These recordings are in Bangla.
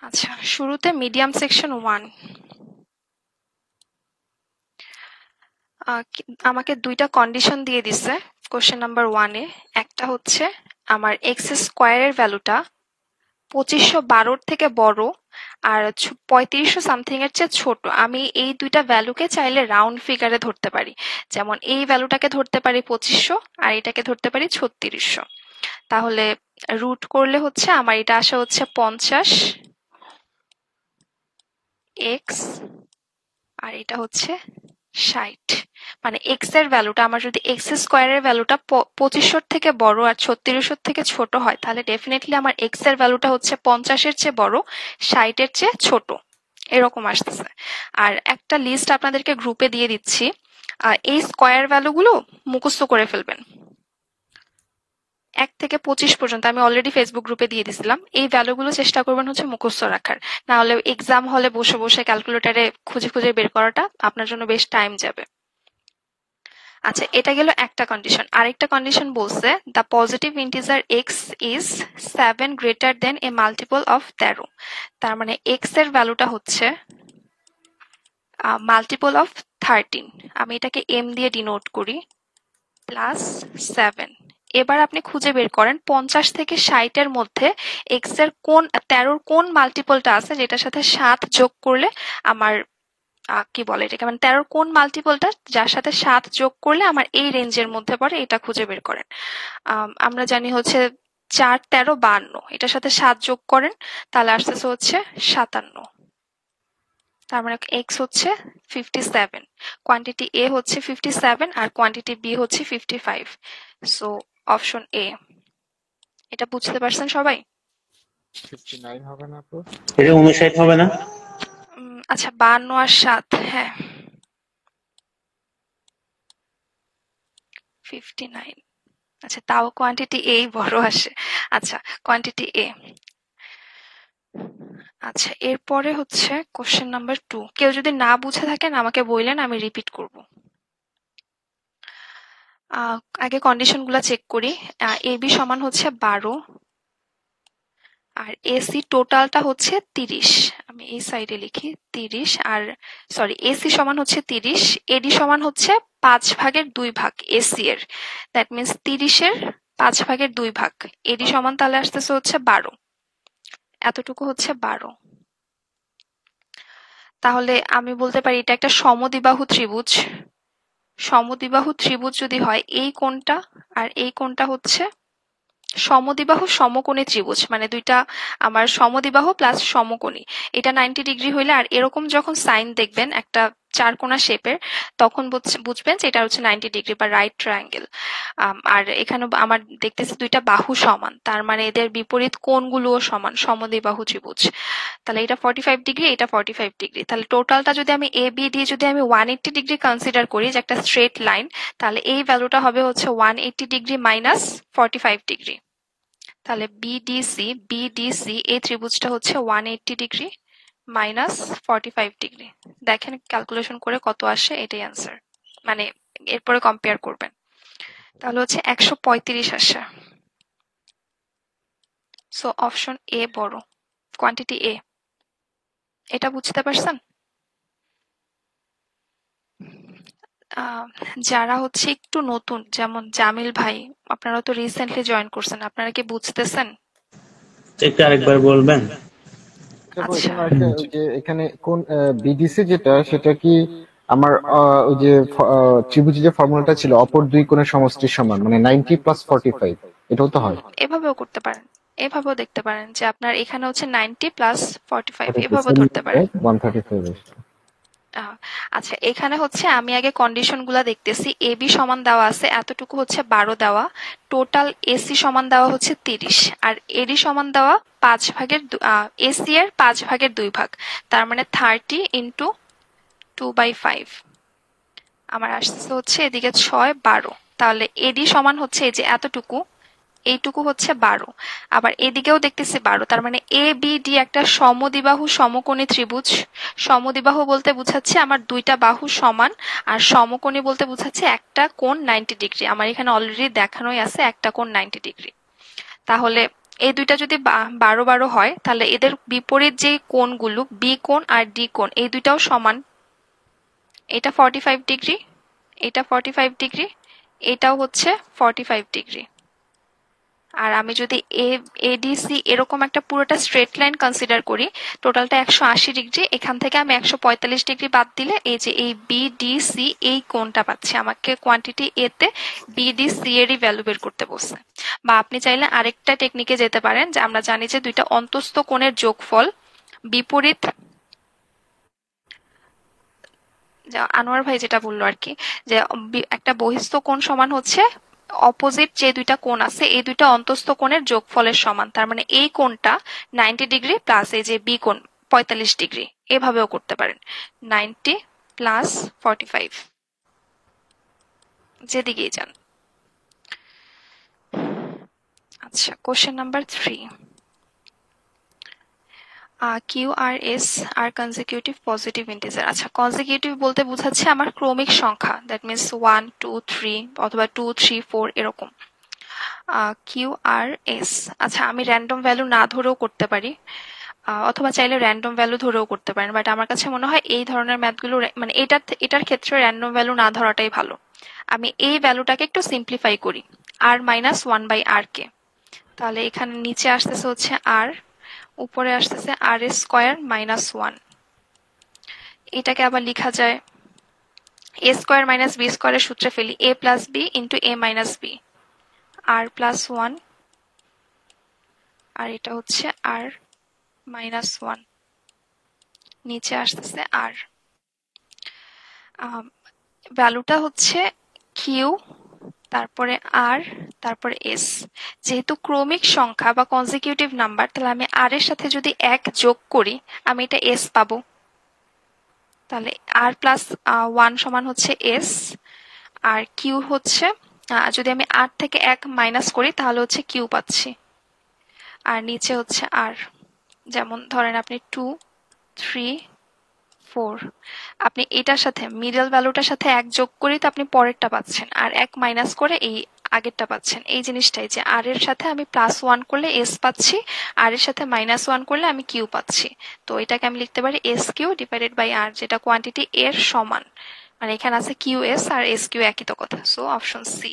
আচ্ছা, শুরুতে মিডিয়াম সেকশন 1 আমাকে দুইটা কন্ডিশন দিয়ে দিছে কোশ্চেন নাম্বার 1 এ। একটা হচ্ছে আমার এক্স স্কোয়ারের ভ্যালুটা 2512 থেকে বড় আর 3500 সামথিং এর চেয়ে ছোট। আমি এই দুইটা ভ্যালুকে চাইলে রাউন্ড ফিগারে ধরতে পারি, যেমন এই ভ্যালুটাকে ধরতে পারি 2500 আর এটাকে ধরতে পারি 3600। তাহলে রুট করলে হচ্ছে আমার এটা আসে হচ্ছে 50 এক্স আর এটা হচ্ছে 60। মানে এক্স এর ভ্যালুটা আমার যদি এক্স স্কোয়ারের ভ্যালুটা 2500 থেকে বড় আর 3600 থেকে ছোট হয়, তাহলে ডেফিনেটলি আমার এক্স এর ভ্যালুটা হচ্ছে 50-এর চেয়ে বড়, 60-এর চেয়ে ছোট, এরকম আসতেছে। আর একটা লিস্ট আপনাদেরকে গ্রুপে দিয়ে দিচ্ছি, এই স্কোয়ার ভ্যালুগুলো মুখস্থ করে ফেলবেন 1 থেকে 25 পর্যন্ত। আমি অলরেডি ফেসবুক গ্রুপে দিয়ে দিছিলাম। এই ভ্যালুগুলো চেষ্টা করবেন হচ্ছে মুখস্থ রাখার, না হলে এক্সাম হলে বসে বসে ক্যালকুলেটরে খুঁজে খুঁজে বের করাটা আপনার জন্য বেশ টাইম যাবে। আচ্ছা, এটা গেল একটা কন্ডিশন। আরেকটা কন্ডিশন বলছে the positive integer x is 7 greater than A multiple of 13। তার মানে এক্স এর ভ্যালুটা হচ্ছে মাল্টিপল অফ 13। আমি এটাকে এম দিয়ে ডিনোট করি, প্লাস 7। এবার আপনি খুঁজে বের করেন 50 থেকে 60 এর মধ্যে এক্স এর কোন 13-র কোন মাল্টিপলটা আছে যেটার সাথে 7 যোগ করলে আমার কি বলে এটাকে, মানে 13-র কোন মাল্টিপলটা যার সাথে 7 যোগ করলে আমার এই রেঞ্জের মধ্যে পড়ে, এটা খুঁজে বের করেন। আমরা জানি হচ্ছে 4 13 52, এটার সাথে 7 যোগ করেন তাহলে আসতেছে হচ্ছে 57। তার মানে এক্স হচ্ছে 57, কোয়ান্টিটি এ হচ্ছে 57 আর কোয়ান্টিটি বি হচ্ছে 55। So option A. এটা বুঝতে পারছেন সবাই? 59 হবে না তো? এটা 59 হবে না? আচ্ছা, 52 আর 7, হ্যাঁ 59। আচ্ছা, তাও কোয়ান্টিটি এ বড় আসে। আচ্ছা, কোয়ান্টিটি এ। আচ্ছা, এরপরে হচ্ছে কোশ্চেন নাম্বার 2। কেউ যদি না বুঝে থাকেন আমাকে বললেন, আমি রিপিট করব। আগে কন্ডিশন গুলা চেক করি। এ বি সমান হচ্ছে 12 আর এসি টোটালটা হচ্ছে 30। আমি এই সাইডে লিখি 30। আর সরি, এসি সমান হচ্ছে 30, এডি সমান হচ্ছে 5/2 এসি এর। দ্যাট মিনস 30-এর 5/2 এডি সমান তাহলে আসতেছে হচ্ছে 12। এতটুকু হচ্ছে 12। তাহলে আমি বলতে পারি এটা একটা সমদ্বিবাহু ত্রিভুজ। সমদ্বিবাহু ত্রিভুজ যদি হয়, এই কোণটা আর এই কোণটা হচ্ছে সমদ্বিবাহু সমকোণী ত্রিভুজ, মানে দুইটা আমার সমদ্বিবাহু প্লাস সমকোণী। এটা 90 ডিগ্রি হইলে, আর এরকম যখন সাইন দেখবেন একটা চারকোনা শেপের, তখন বুঝবেন যে এটা হচ্ছে 90 ডিগ্রি বা রাইট ট্রায়াঙ্গেল। আর এখানে আমার দেখতেছি দুইটা বাহু সমান, তার মানে এদের বিপরীত কোণগুলোও সমান, সমদ্বিবাহু ত্রিভুজ। তাহলে এটা 45 ডিগ্রি, এটা 45 ডিগ্রি। তাহলে টোটালটা যদি আমি এ বি দিয়ে যদি আমি 180 ডিগ্রি কনসিডার করি, যে একটা স্ট্রেট লাইন, তাহলে এই ভ্যালুটা হবে হচ্ছে 180 ডিগ্রি মাইনাস 45 ডিগ্রি। তাহলে বিডিসি এই ত্রিভুজটা হচ্ছে 180 ডিগ্রি মাইনাস 45 ডিগ্রি। দেখেন ক্যালকুলেশন করে কত আসে, এটাই অ্যান্সার। মানে এরপরে কম্পেয়ার করবেন, তাহলে হচ্ছে 135 আসে। সো অপশন এ বড়, কোয়ান্টিটি এ। এটা বুঝতে পারছেন? যারা হচ্ছে একটু নতুন, যেমন জামিল ভাই, আপনারা তো রিসেন্টলি জয়েন করছেন, আপনারা কি বুঝতেছেন? একটু আরেকবার বলবেন? দেখো আচ্ছা, এখানে আরেকটা, ওই যে এখানে কোন বিডিসি যেটা, সেটা কি আমার ওই যে ত্রিভুজের যে ফর্মুলাটা ছিল, অপর দুই কোণের সমষ্টির সমান, মানে 90 প্লাস 45, এটাও তো হয়। এভাবেও করতে পারেন, এভাবেও দেখতে পারেন যে আপনার এখানে হচ্ছে 90 প্লাস 45, 45 এভাবেও ধরতে পারেন। 135 আসছে। আহ, আচ্ছা, এখানে হচ্ছে আমি আগে কন্ডিশন গুলা দেখতেছি। এ বি সমান দেওয়া আছে এতটুকু হচ্ছে 12 দেওয়া, টোটাল এসি সমান দেওয়া হচ্ছে 30, আর এডি সমান দেওয়া এসি এর 5/2, তার মানে 30 ইন্টু 2/5। আমার আসতেছে হচ্ছে এদিকে 6 12। তাহলে এডি সমান হচ্ছে এই যে এতটুকু, এইটুকু হচ্ছে 12। আবার এদিকেও দেখতেছি 12, তার মানে এ বি ডি একটা সমদ্বিবাহু সমকোণী ত্রিভুজ। সমদ্বিবাহু বলতে বোঝাচ্ছে আমার দুইটা বাহু সমান, আর সমকোণী বলতে বোঝাচ্ছে একটা কোণ 90 ডিগ্রি। আমার এখানে অলরেডি দেখানোই আছে একটা কোণ 90 ডিগ্রি। তাহলে এই দুইটা যদি 12 হয় তাহলে এদের বিপরীত যে কোণগুলো বি কোণ আর ডি কোণ এই দুইটাও সমান। এটা 45 ডিগ্রি, এটা 45 ডিগ্রি, এটাও হচ্ছে 45 ডিগ্রি। আর আমি যদি এডিসি এরকম একটা পুরোটা স্ট্রেট লাইন কনসিডার করি, টোটালটা 180 ডিগ্রি, এখান থেকে আমি 145 ডিগ্রি বাদ দিলে এই যে এই বিডিসি এই কোণটা পাচ্ছি। আমাকে কোয়ান্টিটি এতে বিডিসি এরই ভ্যালু বের করতে বলছে। বা আপনি চাইলে আরেকটা টেকনিকে যেতে পারেন, যে আমরা জানি যে দুইটা অন্তস্থ কোণের যোগফল বিপরীত, আনোয়ার ভাই যেটা বললো আর কি, যে একটা বহিস্থ কোণ সমান হচ্ছে অপোজিট যে দুইটা কোণ আছে এই দুইটা অন্তস্থ কোণের যোগফলের সমান। তার মানে এই কোণটা 90 ডিগ্রি প্লাস এই যে বি কোণ 45 ডিগ্রি, এভাবেও করতে পারেন। 90 প্লাস 45, যেদিকেই যান। আচ্ছা, question number 3, Q R S আর কনজিকিউটিভ পজিটিভ ইন্টিজার। আচ্ছা, কনজিকিউটিভ বলতে বোঝাচ্ছে আমার ক্রমিক সংখ্যা, দ্যাট মিনস 1 2 3 অথবা 2 3 4 এরকম। কিউ আর এস, আচ্ছা আমি র্যান্ডম ভ্যালু না ধরেও করতে পারি, অথবা চাইলে র্যান্ডম ভ্যালু ধরেও করতে পারেন, বাট আমার কাছে মনে হয় এই ধরনের ম্যাথগুলো মানে এটার ক্ষেত্রে র্যান্ডম ভ্যালু না ধরাটাই ভালো। আমি এই ভ্যালুটাকে একটু সিম্পলিফাই করি, আর মাইনাস ওয়ান বাই আর কে। তাহলে এখানে নিচে আসতেছে হচ্ছে আর, উপরে আসতেছে আর স্কোয়ার মাইনাস ওয়ান। এটাকে আবার লেখা যায় এ স্কোয়ার মাইনাস বি স্কোয়ারের সূত্রে ফেলি, এ প্লাস বি ইন্টু এ মাইনাস বি, আর প্লাস ওয়ান, আর এটা হচ্ছে আর মাইনাস ওয়ান, নিচে আসতেছে আর। ভ্যালুটা হচ্ছে কিউ, তারপরে আর, তারপরে এস। যেহেতু ক্রমিক সংখ্যা বা কনজিকিউটিভ নাম্বার, তাহলে আমি আর এর সাথে যদি এক যোগ করি আমি এটা এস পাবো। তাহলে আর প্লাস ওয়ান সমান হচ্ছে এস, আর কিউ হচ্ছে যদি আমি আর থেকে এক মাইনাস করি তাহলে হচ্ছে কিউ পাচ্ছি, আর নিচে হচ্ছে আর। যেমন ধরেন আপনি 2 3 4, আপনি এটার সাথে মিডল ভ্যালুটার সাথে এক যোগ করি তো আপনি পরেরটা পাচ্ছেন, আর এক মাইনাস করে এই আগেরটা পাচ্ছেন। এই জিনিসটাই যে আর এর সাথে আমি প্লাস ওয়ান করলে এস পাচ্ছি, আর এর সাথে মাইনাস ওয়ান করলে আমি কিউ পাচ্ছি। তো এটাকে আমি লিখতে পারি এস কিউ ডিভাইডেড বাই আর, যেটা কোয়ান্টিটি এর সমান। মানে এখানে আছে কিউ এস আর এস কিউ একই তো কথা, সো অপশন সি।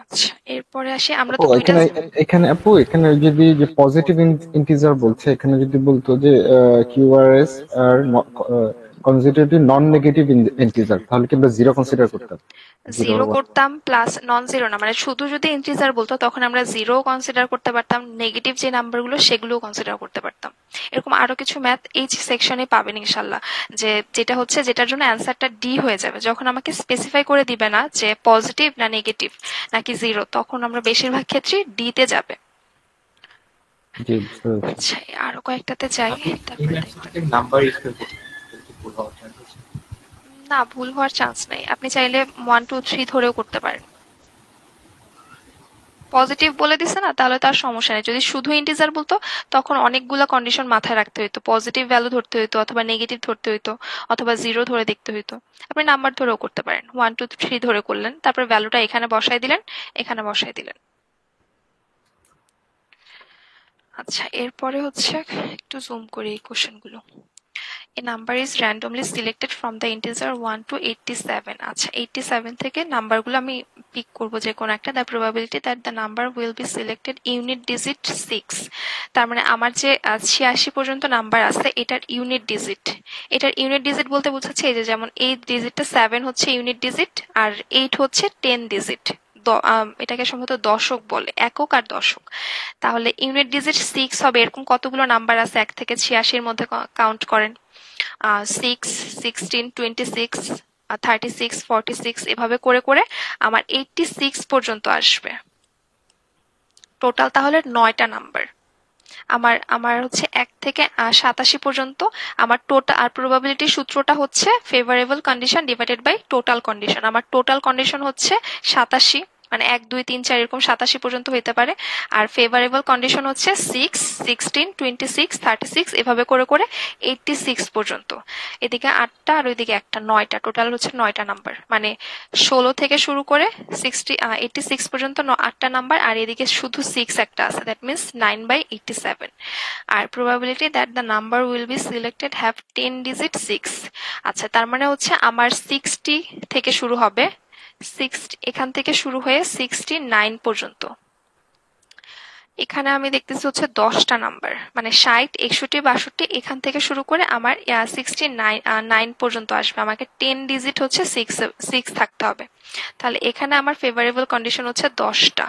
আচ্ছা, এরপরে আসি আমরা তো আপু দুইটা। এখানে আপু এখানে যদি যে পজিটিভ ইন্টিজার বলছে, এখানে যদি বলতো যে কিউআরএস আর কনজিকিউটিভ নন নেগেটিভ ইন্টিজার, তাহলে কি আমরা জিরো কনসিডার করতাম? জিরো। জিরো করতাম, প্লাস নন জিরো না, মানে শুধু যদি ইন্টিজার বলতো তখন আমরা জিরো কনসিডার করতে পারতাম, নেগেটিভ যে নাম্বারগুলো সেগুলোও কনসিডার করতে পারতাম। এরকম আরো কিছু ম্যাথ এই সেকশনে পাবেন ইনশাল্লাহ, যে যেটা হচ্ছে যেটার জন্য অ্যান্সারটা ডি হয়ে যাবে। যখন আমাকে স্পেসিফাই করে দিবে না যে পজিটিভ না নেগেটিভ নাকি জিরো, তখন আমরা বেশিরভাগ ক্ষেত্রে ডি তে যাবে। জি, বুঝতে পেরেছি। আচ্ছা, আরো কয়েকটাতে যাই, তারপরে নাম্বার ইউজ করে ভুল হওয়ার চান্স আছে। না, ভুল হওয়ার চান্স নেই। আপনি চাইলে 1 2 3 ধরেও করতে পারেন। পজিটিভ বলে দিছে না, তাহলে তার সমস্যা নেই। যদি শুধু ইন্টিজার বলতো তখন অনেকগুলা কন্ডিশন মাথায় রাখতে হইতো, পজিটিভ ভ্যালু ধরতে হইতো অথবা নেগেটিভ ধরতে হইতো অথবা জিরো ধরে দেখতে হইতো। আপনি নাম্বার ধরেও করতে পারেন, 1 2 3 ধরে করলেন, তারপর ভ্যালুটা এখানে বসাই দিলেন, এখানে বসাই দিলেন। আচ্ছা, এরপরে হচ্ছে একটু জুম করি এই কোশ্চেনগুলো। A number is randomly selected from the integer 1 to 87. আচ্ছা, 87 থেকে নাম্বারগুলো আমি পিক করব যে কোন একটা। The probability that the number will be selected unit digit 6. তার মানে আমার যে 86 পর্যন্ত নাম্বার আছে এটার ইউনিট ডিজিট। এটার ইউনিট ডিজিট বলতে বোঝাচ্ছে এই যে যেমন এই ডিজিটটা 7 হচ্ছে ইউনিট ডিজিট, আর 8 হচ্ছে 10 ডিজিট। এটাকে সম্ভবত দশক বলে, একক আর দশক। তাহলে ইউনিট ডিজিট 6 হবে। এরকম কতগুলো নাম্বার আছে 1 থেকে 86 এর মধ্যে, কাউন্ট করেন। 6 16 26 36 46 এভাবে করে করে আমার 86 পর্যন্ত আসবে। টোটাল তাহলে 9টা নাম্বার। আমার আমার হচ্ছে 1 থেকে 87 পর্যন্ত আমার টোটাল, আর প্রবাবিলিটি সূত্রটা হচ্ছে favourable condition divided by total condition. আমার টোটাল কন্ডিশন হচ্ছে 87, মানে 1 2 3 4 এরকম 87 পর্যন্ত হইতে পারে। আর ফেভারেবল কন্ডিশন হচ্ছে 6 16 26 36 এভাবে করে করে 86 পর্যন্ত। এদিকে 8টা আর ওইদিকে একটা 9টা, টোটাল হচ্ছে 9টা নাম্বার। মানে 16 থেকে শুরু করে 86 পর্যন্ত 8টা নাম্বার, আর এদিকে শুধু 6 একটা আছে, দ্যাট মিন্স 9/87। আর probability that the number will be selected have 10 digit 6। আচ্ছা, তার মানে হচ্ছে আমার 60 থেকে শুরু হবে, 60 এখান থেকে শুরু হয়ে 69 পর্যন্ত। এখানে আমি দেখতেছি হচ্ছে 10টা নাম্বার, মানে 60 61 62 এখান থেকে শুরু করে আমার 69 পর্যন্ত আসবে। আমাকে 10 ডিজিট হচ্ছে 6 থাকতে হবে। তাহলে এখানে আমার ফেভারেবল কন্ডিশন হচ্ছে 10টা।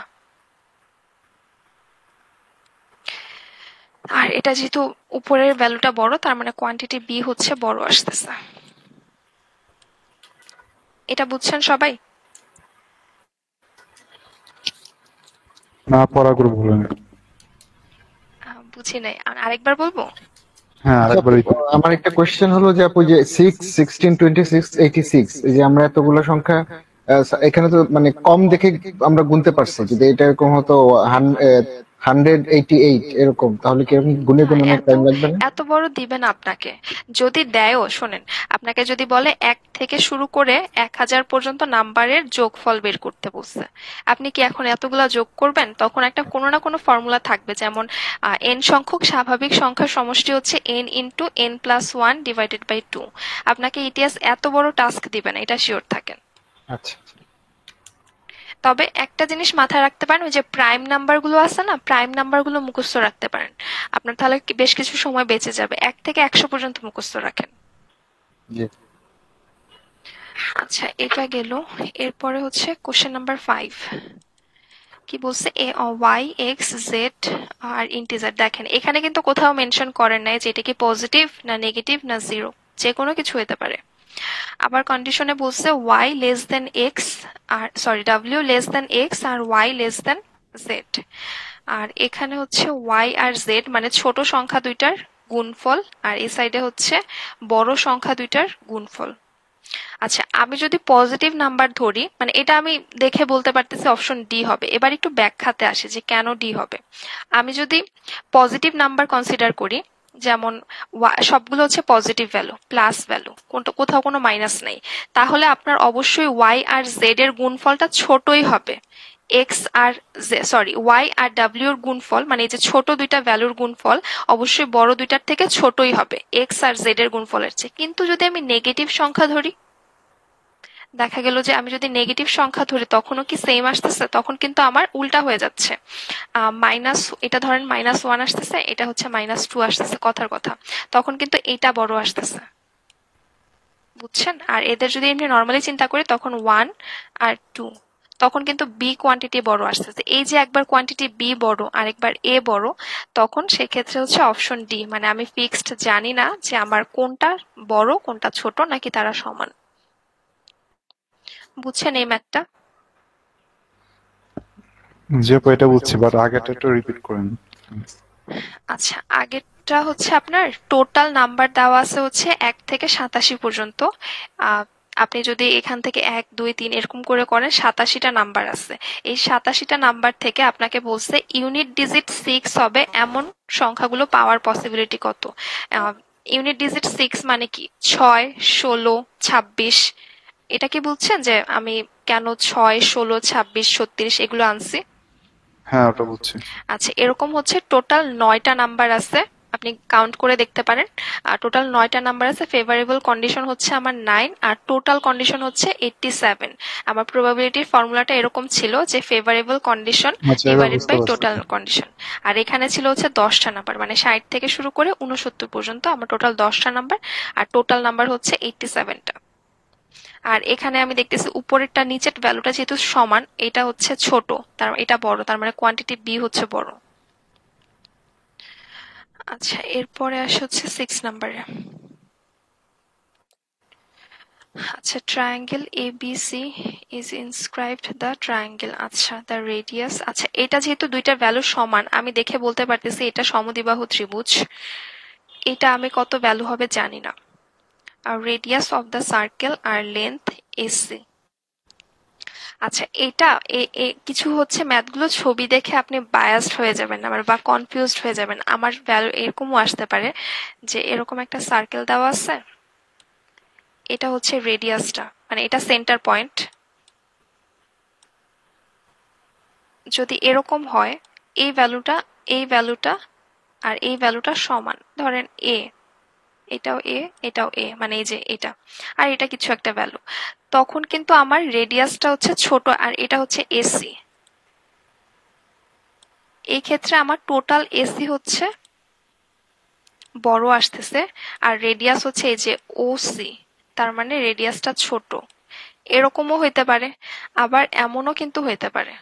আর এটা যেহেতু উপরের ভ্যালুটা বড়, তার মানে কোয়ান্টিটি বি হচ্ছে বড় আসতেছে। এটা বুঝছেন সবাই? না, পড়াগুলো বলেন। বুঝি নাই, আরেকবার বলবো? হ্যাঁ, আচ্ছা আরেকবার আপু, repeat করুন। আমার একটা কোয়েশ্চেন হলো যে আপু, যে 6 16 26 86, এই যে আমরা এতগুলো সংখ্যা এখানে তো মানে কম দেখে আমরা গুনতে পারছি, যদি এটা এরকম হতো 188 এরকম, তাহলে কি এরকম গুনে না, গুনে অনেক এত টাইম লাগবে না? এত বড় দিবে না আপনাকে। যদি দেয়ও, শোনেন, আপনাকে যদি বলে 1 থেকে শুরু করে 1000 পর্যন্ত নাম্বারের যোগফল বের করতে বলছে, আপনি কি এখন এতগুলা যোগ করবেন? তখন একটা কোনো না কোনো ফর্মুলা থাকবে, যেমন n সংখ্যক স্বাভাবিক সংখ্যার সমষ্টি হচ্ছে n into n+1 divided by 2। আপনাকে ইটিএস এত বড় টাস্ক দিবে না, এটা শিওর থাকেন। আচ্ছা, তবে একটা জিনিস মাথায় রাখতে পারেন, ওই যে প্রাইম নাম্বারগুলো আছে না, প্রাইম নাম্বারগুলো মুখস্থ রাখতে পারেন, আপনার তাহলে বেশ কিছু সময় বেঁচে যাবে। 1 থেকে 100 পর্যন্ত মুখস্থ রাখেন। জি। আচ্ছা, এটা গেল। এরপরে হচ্ছে কোশ্চেন নাম্বার 5। কি বলছে? ওয়াই এক্স জেড আর ইন্টিজার। দেখেন এখানে কিন্তু কোথাও মেনশন করেন নাই যে এটা কি পজিটিভ না নেগেটিভ না জিরো, যে কোনো কিছু হতে পারে। আবার কন্ডিশনে বলছে y লেস দেন এক্স, আর sorry w less than X আর y লেস দেন জেড। আর এখানে হচ্ছে y আর z মানে ছোট সংখ্যা দুইটার গুণফল, আর এই সাইডে হচ্ছে বড় সংখ্যা দুইটার গুণফল। আচ্ছা, আমি যদি পজিটিভ নাম্বার ধরি, মানে এটা আমি দেখে বলতে পারতেছি অপশন ডি হবে। এবার একটু ব্যাখ্যাতে আসে যে কেন ডি হবে। আমি যদি পজিটিভ নাম্বার কনসিডার করি, যেমন সবগুলো হচ্ছে পজিটিভ ভ্যালু, প্লাস ভ্যালু, কোথাও কোনো মাইনাস নেই, তাহলে আপনার অবশ্যই ওয়াই আর জেড এর গুণফলটা ছোটই হবে। এক্স আর সরি ওয়াই আর ডাব্লিউ এর গুণফল, মানে এই যে ছোট দুইটা ভ্যালুর গুণফল অবশ্যই বড় দুইটার থেকে ছোটই হবে এক্স আর জেড এর গুণফলের চেয়ে। কিন্তু যদি আমি নেগেটিভ সংখ্যা ধরি, দেখা গেল যে আমি যদি নেগেটিভ সংখ্যা ধরি তখনও কি সেম আসতেছে, তখন কিন্তু আমার উল্টা হয়ে যাচ্ছে। মাইনাস, এটা ধরেন -1 আসতেছে, এটা হচ্ছে -2 আসতেছে, কথার কথা, তখন কিন্তু এটা বড় আসতেছে। বুঝছেন? আর এদের যদি এমনি নর্মালি চিন্তা করি, তখন 1 আর 2, তখন কিন্তু বি কোয়ান্টিটি বড় আসতেছে। এই যে একবার কোয়ান্টিটি বি বড় আর একবার এ বড়, তখন সেক্ষেত্রে হচ্ছে অপশন ডি, মানে আমি ফিক্সড জানি না যে আমার কোনটা বড় কোনটা ছোট নাকি তারা সমান। বুঝছেন এই ম্যাথটা? যে আপু এটা বুঝছি, বাট আগেরটা একটু রিপিট করেন। আচ্ছা, আগেরটা হচ্ছে আপনার টোটাল নাম্বার দেওয়া আছে হচ্ছে 1 থেকে 87 পর্যন্ত। আপনি যদি এখান থেকে 1 2 3 এরকম করে করেন, 87টা নাম্বার আছে। এই 87টা নাম্বার থেকে আপনাকে বলছে ইউনিট ডিজিট 6 হবে এমন সংখ্যাগুলো পাওয়ার পসিবিলিটি কত। ইউনিট ডিজিট 6 মানে কি? 6 16 26। এটা কি বলছেন যে আমি কেন 6 16 26 36 এগুলো আনছি? হ্যাঁ, ওটা বুঝছি। আচ্ছা, এরকম হচ্ছে টোটাল 9টা নাম্বার আছে, আপনি কাউন্ট করে দেখতে পারেন। আর টোটাল 9টা নাম্বার আছে। ফেভারেবল কন্ডিশন হচ্ছে আমার 9 আর টোটাল কন্ডিশন হচ্ছে 87। আমার প্রবাবিলিটির ফর্মুলাটা এরকম ছিল যে ফেভারেবল কন্ডিশন আচ্ছা, এবার ডিভাইডেড বুঝতে বাই পারছি। Total condition. আর এখানে ছিল হচ্ছে 10টা নাম্বার, মানে 60 থেকে শুরু করে 69 পর্যন্ত আমার টোটাল 10টা নাম্বার, আর টোটাল নাম্বার হচ্ছে 87টা। আর এখানে আমি দেখতেছি উপরেরটা নিচের ভ্যালুটা যেহেতু সমান, এটা হচ্ছে ছোট, এটা বড়, তার মানে কোয়ান্টিটি বি হচ্ছে বড়। আচ্ছা, এরপরে আসে হচ্ছে 6 নাম্বারে। আচ্ছা, triangle ABC is inscribed the triangle। আচ্ছা, the radius। আচ্ছা, এটা যেহেতু দুইটা ভ্যালু সমান, আমি দেখে বলতে পারতেছি এটা সমদ্বিবাহু ত্রিভুজ। এটা আমি কত ভ্যালু হবে জানি না। আর রেডিয়াস অফ দ্য সার্কেল আর লেন্থ AC। আচ্ছা, এটা কিছু হচ্ছে ম্যাথগুলো ছবি দেখে আপনি বায়াসড হয়ে যাবেন না বা কনফিউজড হয়ে যাবেন। আমার ভ্যালু এরকমও আসতে পারে যে এরকম একটা সার্কেল দেওয়া আছে, এটা হচ্ছে রেডিয়াসটা, মানে এটা সেন্টার পয়েন্ট। যদি এরকম হয় এই ভ্যালুটা, এই ভ্যালুটা আর এই ভ্যালুটা সমান, ধরেন এ, এটাও এ, এটাও এ, মানে এই যে এটা আর এটা কিছু একটা ভ্যালু, তখন কিন্তু আমার রেডিয়াসটা হচ্ছে ছোট আর এটা হচ্ছে এসি। এই ক্ষেত্রে আমার টোটাল এসি হচ্ছে বড় আসতেছে আর রেডিয়াস হচ্ছে এই যে ওসি, তার মানে রেডিয়াসটা ছোট। এরকমও হইতে পারে, আবার এমনও কিন্তু হইতে পারে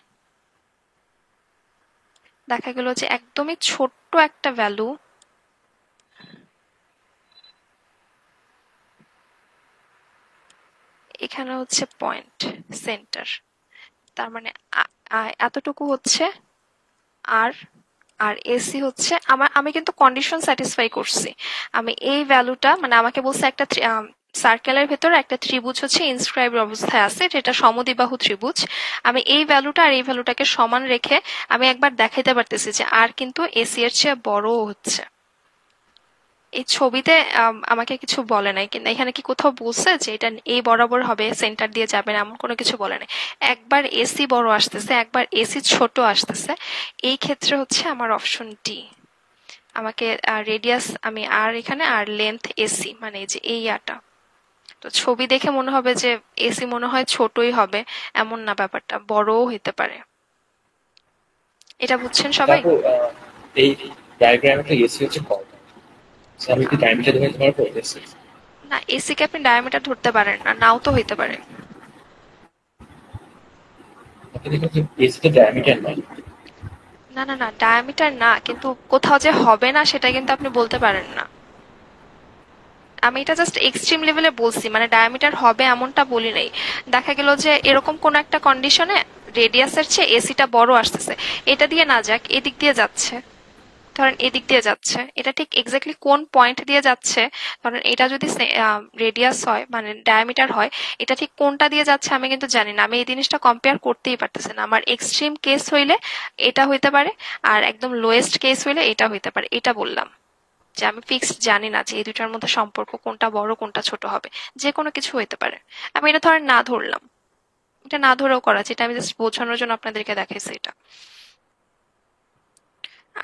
দেখা গেল যে একদমই ছোট্ট একটা ভ্যালু, এখানে হচ্ছে পয়েন্ট সেন্টার, তার মানে এতটুকু হচ্ছে আর আর এসি হচ্ছে আমি কিন্তু কন্ডিশন স্যাটিসফাই করছি। আমি এই ভ্যালুটা, মানে আমাকে বলছে একটা সার্কেলের ভেতর একটা ত্রিভুজ হচ্ছে ইনস্ক্রাইব অবস্থায় আছে, যেটা সমদ্বিবাহু ত্রিভুজ। আমি এই ভ্যালুটা আর এই ভ্যালুটাকে সমান রেখে আমি একবার দেখাইতে পারতেছি যে আর কিন্তু এসি এর চেয়ে বড় হচ্ছে। এই ছবিতে আমাকে কিছু বলে নাই, কিন্তু এখানে কি কোথাও বলছে যে এটা এই বরাবর হবে, সেন্টার দিয়ে যাবে না, এমন কোনো কিছু বলে নাই। একবার এসি বড় আসতেছে, একবার এসি ছোট আসতেছে। এই ক্ষেত্রে হচ্ছে আমার অপশন ডি। আমাকে রেডিয়াস আমি আর এখানে আর লেন্থ এসি, মানে এই যে এই আটা। তো ছবি দেখে মনে হবে যে এসি মনে হয় ছোটই হবে, এমন না, ব্যাপারটা বড়ও হইতে পারে। এটা বুঝছেন সবাই? তারপর এই ডায়াগ্রামটা এসি হচ্ছে কত, আমি কি ডায়ামিটার ধরে পারবো এসি? না, এসি কে আপনি ডায়ামিটার ধরতে পারেন না, নাও তো হইতে পারে। আপনি দেখুন যে এসি তো ডায়ামিটার নয়। না না না, ডায়ামিটার না, কিন্তু কোথাও যে হবে না সেটা কিন্তু আপনি বলতে পারেন না। আমি এটা জাস্ট এক্সট্রিম লেভেলে বলছি, মানে ডায়ামিটার হবে এমনটা বলি নাই। দেখা গেল যে এরকম কোন একটা কন্ডিশনে রেডিয়াসের চেয়ে এসিটা বড় আসতেছে, এটা দিয়ে না যাক এদিক দিয়ে যাচ্ছে, ধরেন এদিক দিয়ে যাচ্ছে, এটা ঠিক এক্স্যাক্টলি কোন পয়েন্ট দিয়ে যাচ্ছে, ধরেন এটা যদি রেডিয়াস হয় মানে ডায়ামিটার হয়, এটা ঠিক কোনটা দিয়ে যাচ্ছে আমি কিন্তু জানি না। আমি এই জিনিসটা কম্পেয়ার করতেই পারতেছি না। আমার এক্সট্রিম কেস হইলে এটা হইতে পারে আর একদম লোয়েস্ট কেস হইলে এটা হইতে পারে, এটা বললাম। যে আমি ফিক্সড জানি না যে এই দুটার মধ্যে সম্পর্ক কোনটা বড় কোনটা ছোট হবে, যে কোনো কিছু হইতে পারে। আমি এটা ধরেন না ধরলাম, এটা না ধরেও করা আছে, এটা আমি জাস্ট বোঝানোর জন্য আপনাদেরকে দেখাইছি এটা।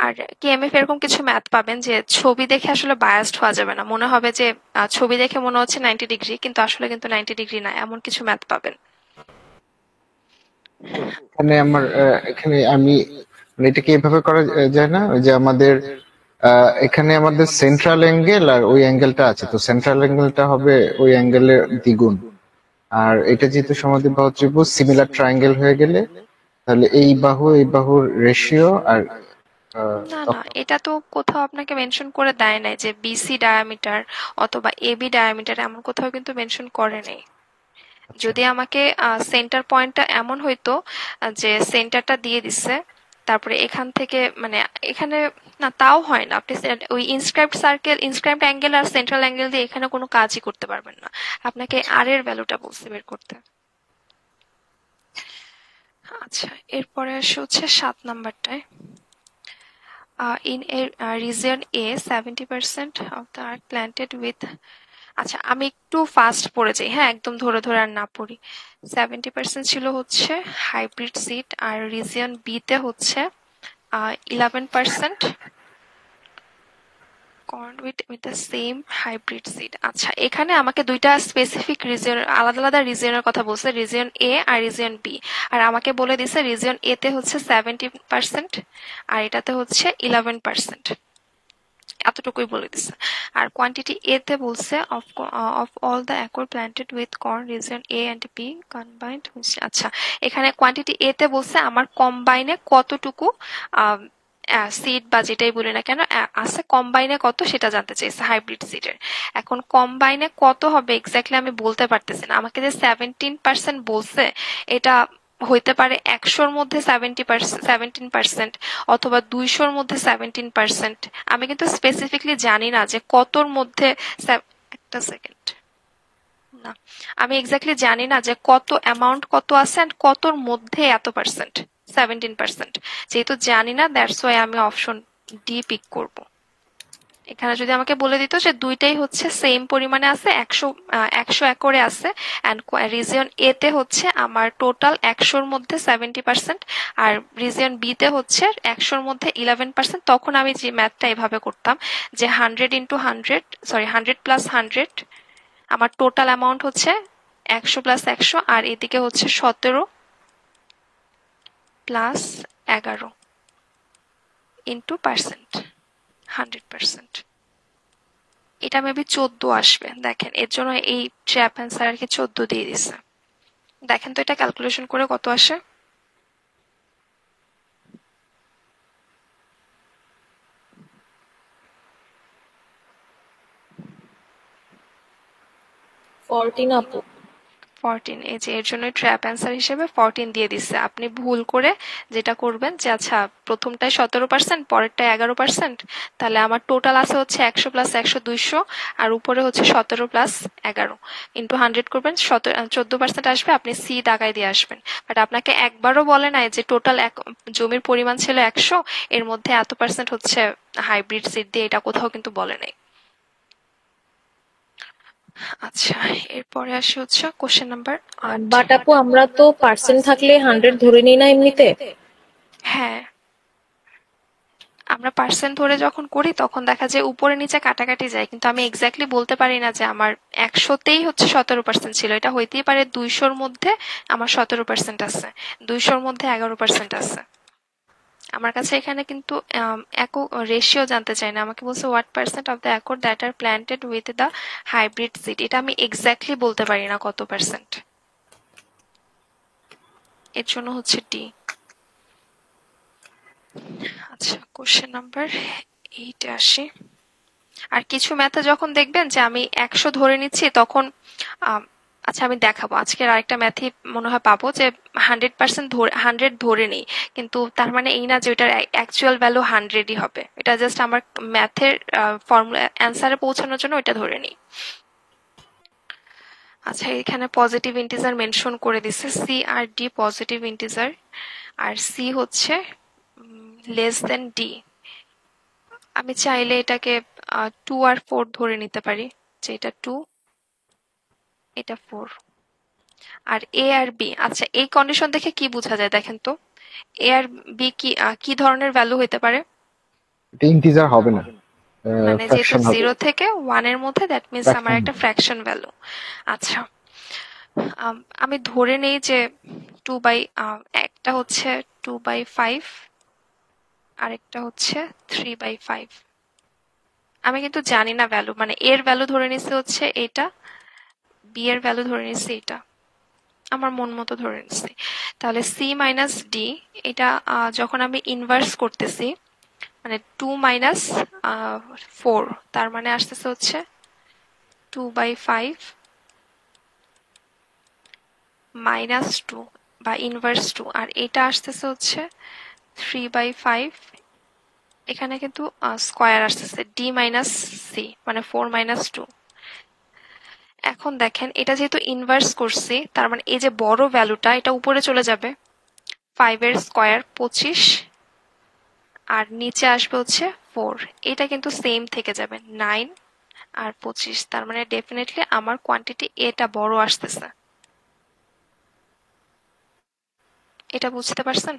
আর কেএমএফ এরকম কিছু ম্যাথ পাবেন যে ছবি দেখে আসলে বায়াসড হওয়া যাবে না, মনে হবে যে ছবি দেখে মনে হচ্ছে 90 ডিগ্রি, কিন্তু আসলে কিন্তু 90 ডিগ্রি না, এমন কিছু ম্যাথ পাবেন। এখানে আমার এখানে আমি মানে এটাকে এভাবে করা যায় না, ওই যে আমাদের এখানে আমাদের সেন্ট্রাল অ্যাঙ্গেল আর ওই অ্যাঙ্গেলটা আছে, তো সেন্ট্রাল অ্যাঙ্গেলটা হবে ওই অ্যাঙ্গেলের দ্বিগুণ। আর এটা যেহেতু সমদ্বিবাহু ত্রিভুজ, সিমিলার ট্রায়াঙ্গেল হয়ে গেলে তাহলে এই বাহুর রেশিও আর না না, এটা তো কোথাও আপনাকে মেনশন করে দেয় নাই যে বিসি ডায়ামিটার অথবা এবি ডায়ামিটার, এমন কোথাও কিন্তু মেনশন করে নেই। যদি আমাকে সেন্টার পয়েন্টটা এমন হইতো যে সেন্টারটা দিয়ে দিচ্ছে, তারপরে এখান থেকে মানে এখানে, না তাও হয় না, আপনি ওই ইনস্ক্রাইবড সার্কেল, ইনস্ক্রাইবড অ্যাঙ্গেল আর সেন্ট্রাল অ্যাঙ্গেল দিয়ে এখানে কোনো কাজই করতে পারবেন না। আপনাকে আর এর ভ্যালুটা বলছি বের করতে। আচ্ছা, এরপরে আসে হচ্ছে 7 নাম্বারটায়। In a region A, 70% of the earth planted with, আচ্ছা আমি একটু ফাস্ট পড়ে যাই, হ্যাঁ একদম ধরে ধরে আর না পড়ি। 70% ছিল হচ্ছে হাইব্রিড সিড, আর রিজিয়ন বি তে হচ্ছে 11% corn with the same hybrid seed। আচ্ছা, এখানে আমাকে দুইটা স্পেসিফিক রিজিয়ন, আলাদা আলাদা রিজিয়নের কথা বলছে, রিজিয়ন এ আর রিজিয়ন বি। আর আমাকে বলে দিছে রিজিয়ন এ তে হচ্ছে 70% আর এটাতে হচ্ছে 11%, এতটুকুই বলে দিছে। আর কোয়ান্টিটি এ তে বলছে of all the acre planted with corn region A and B combined. আচ্ছা, এখানে কোয়ান্টিটি এ তে বলছে আমার কম্বাইনে কতটুকু সিড বা যেটাই বলি না কেন আছে, কম্বাইনে কত সেটা জানতে চাইছে হাইব্রিড সিডের। এখন কম্বাইনে কত হবে এক্স্যাক্টলি আমি বলতে পারতেছি না। আমাকে যে 17% বলছে, এটা হইতে পারে 100-র মধ্যে 17%, অথবা 200-র মধ্যে 17%। আমি কিন্তু স্পেসিফিকলি জানি না যে কতর মধ্যে। একটা সেকেন্ড, না, আমি এক্স্যাক্টলি জানি না যে কত অ্যামাউন্ট কত আছে অ্যান্ড কতর মধ্যে এত পার্সেন্ট, 17%। যেহেতু জানি না, দ্যাটস ওয়াই আমি অপশন ডি পিক করব। এখানে যদি আমাকে বলে দিত যে দুইটাই হচ্ছে সেম পরিমাণে আছে, 100 একরে আছে, অ্যান্ড রিজিয়ন এ তে হচ্ছে আমার টোটাল 100-র মধ্যে 70%, আর রিজিয়ন বি তে হচ্ছে 100-র মধ্যে 11%, তখন আমি যে ম্যাথটা এভাবে করতাম যে 100 প্লাস 100, আমার টোটাল অ্যামাউন্ট হচ্ছে 100 প্লাস 100, আর এদিকে হচ্ছে 17 প্লাস 11 ইন্টু পার্সেন্ট, 100%। এটা মেবি 14 আসবে। দেখেন, এর জন্য এই ট্র্যাপ অ্যান্সার আর কি 14 দিয়ে দিছে। দেখেন তো এটা ক্যালকুলেশন করে কত আসে। ফরটিন আপু। 14, এই যে এর জন্য ট্র্যাপ অ্যান্সার হিসেবে 14 দিয়ে দিচ্ছে। আপনি ভুল করে যেটা করবেন যে আচ্ছা প্রথমটায় 17%, পরেরটায় 11%, তাহলে আমার টোটাল আছে হচ্ছে 100 প্লাস 100 200, আর উপরে হচ্ছে 17 প্লাস 11 ইন্টু 100 করবেন, 14% আসবে, আপনি সি দাগায় দিয়ে আসবেন। বাট আপনাকে একবারও বলে নাই যে টোটাল জমির পরিমাণ ছিল 100, এর মধ্যে এত পার্সেন্ট হচ্ছে হাইব্রিড সিড দিয়ে, এটা কোথাও কিন্তু বলে নাই। আচ্ছা, এরপরে আসে হচ্ছে কোশ্চেন নাম্বার 8। বাট আপু আমরা তো পার্সেন্ট থাকলে 100 ধরে নিই না এমনিতে। হ্যাঁ, আমরা পার্সেন্ট ধরে যখন করি তখন দেখা যায় উপরে নিচে কাটাকাটি যায়, কিন্তু আমি এক্স্যাক্টলি বলতে পারি না যে আমার 100-তেই হচ্ছে 17% ছিল। এটা হইতেই পারে 200-র মধ্যে আমার 17% আছে, 200-র মধ্যে 11% আছে। আমার কাছে এখানে কিন্তু একক রেশিও জানতে চাই না, আমাকে বলছে what percent of the acre that are planted with the hybrid seed. এটা আমি এক্স্যাক্টলি বলতে পারি না কত পার্সেন্ট, এর জন্য হচ্ছে ডি। আচ্ছা, কোশ্চেন নাম্বার 8 আসি। আর কিছু ম্যাথে যখন দেখবেন যে আমি 100 ধরে নিচ্ছি তখন আচ্ছা আমি দেখাবো আজকের আরেকটা ম্যাথে মনে হয় পাবো যে 100% 100 ধরে নেই, কিন্তু তার মানে এই না যে ওটার অ্যাকচুয়াল ভ্যালু 100ই হবে। এটা জাস্ট আমার ম্যাথের ফর্মুলা অ্যান্সারে পৌঁছানোর জন্য এটা ধরে নিই। আচ্ছা, এখানে পজিটিভ ইন্টিজার মেনশন করে দিছে, সি আর ডি পজিটিভ ইন্টিজার, আর সি হচ্ছে লেস দেন ডি। আমি চাইলে এটাকে 2 আর 4 ধরে নিতে পারি, যে এটা 2, এটা 4। আর এ আর বি, আচ্ছা এই কন্ডিশন দেখে কি বোঝা যায় দেখেন তো, এ আর বি কি ধরনের ভ্যালু হতে পারে? এটা ইন্টিজার হবে না, মানে যেহেতু ফ্র্যাকশন হবে। 0 থেকে 1 এর মধ্যে, দ্যাট মিনস আমার ফ্র্যাকশন একটা ফ্র্যাকশন ভ্যালু। আচ্ছা, আমি ধরে নেই যে 2/, একটা হচ্ছে 2/5, আরেকটা হচ্ছে 3/5। আমি কিন্তু জানি না ভ্যালু, মানে এর ভ্যালু ধরে নিচ্ছে হচ্ছে এটা, বি এর ভ্যালু ধরে নিচ্ছে এটা, আমার মন মতো ধরে নিচ্ছি। তাহলে সি মাইনাস ডি, এটা যখন আমি ইনভার্স করতেছি, মানে 2 মাইনাস 4, তার মানে আসতেছে হচ্ছে 2/5 মাইনাস 2 বা ইনভার্স 2, আর এটা আসতেছে হচ্ছে 3/5, এখানে কিন্তু স্কোয়ার আসতেছে, ডি মাইনাস সি মানে 4 মাইনাস 2। এখন দেখেন এটা যেহেতু ইনভার্স করছি, তার মানে এই যে বড় ভ্যালুটা এটা উপরে চলে যাবে, 5 এর স্কোয়ার 25, আর নিচে আসবে হচ্ছে 4, এটা কিন্তু সেম থেকে যাবে 9 আর 25, তার মানে ডেফিনেটলি আমার কোয়ান্টিটি এটা বড় আসতেছে। এটা বুঝতে পারছেন?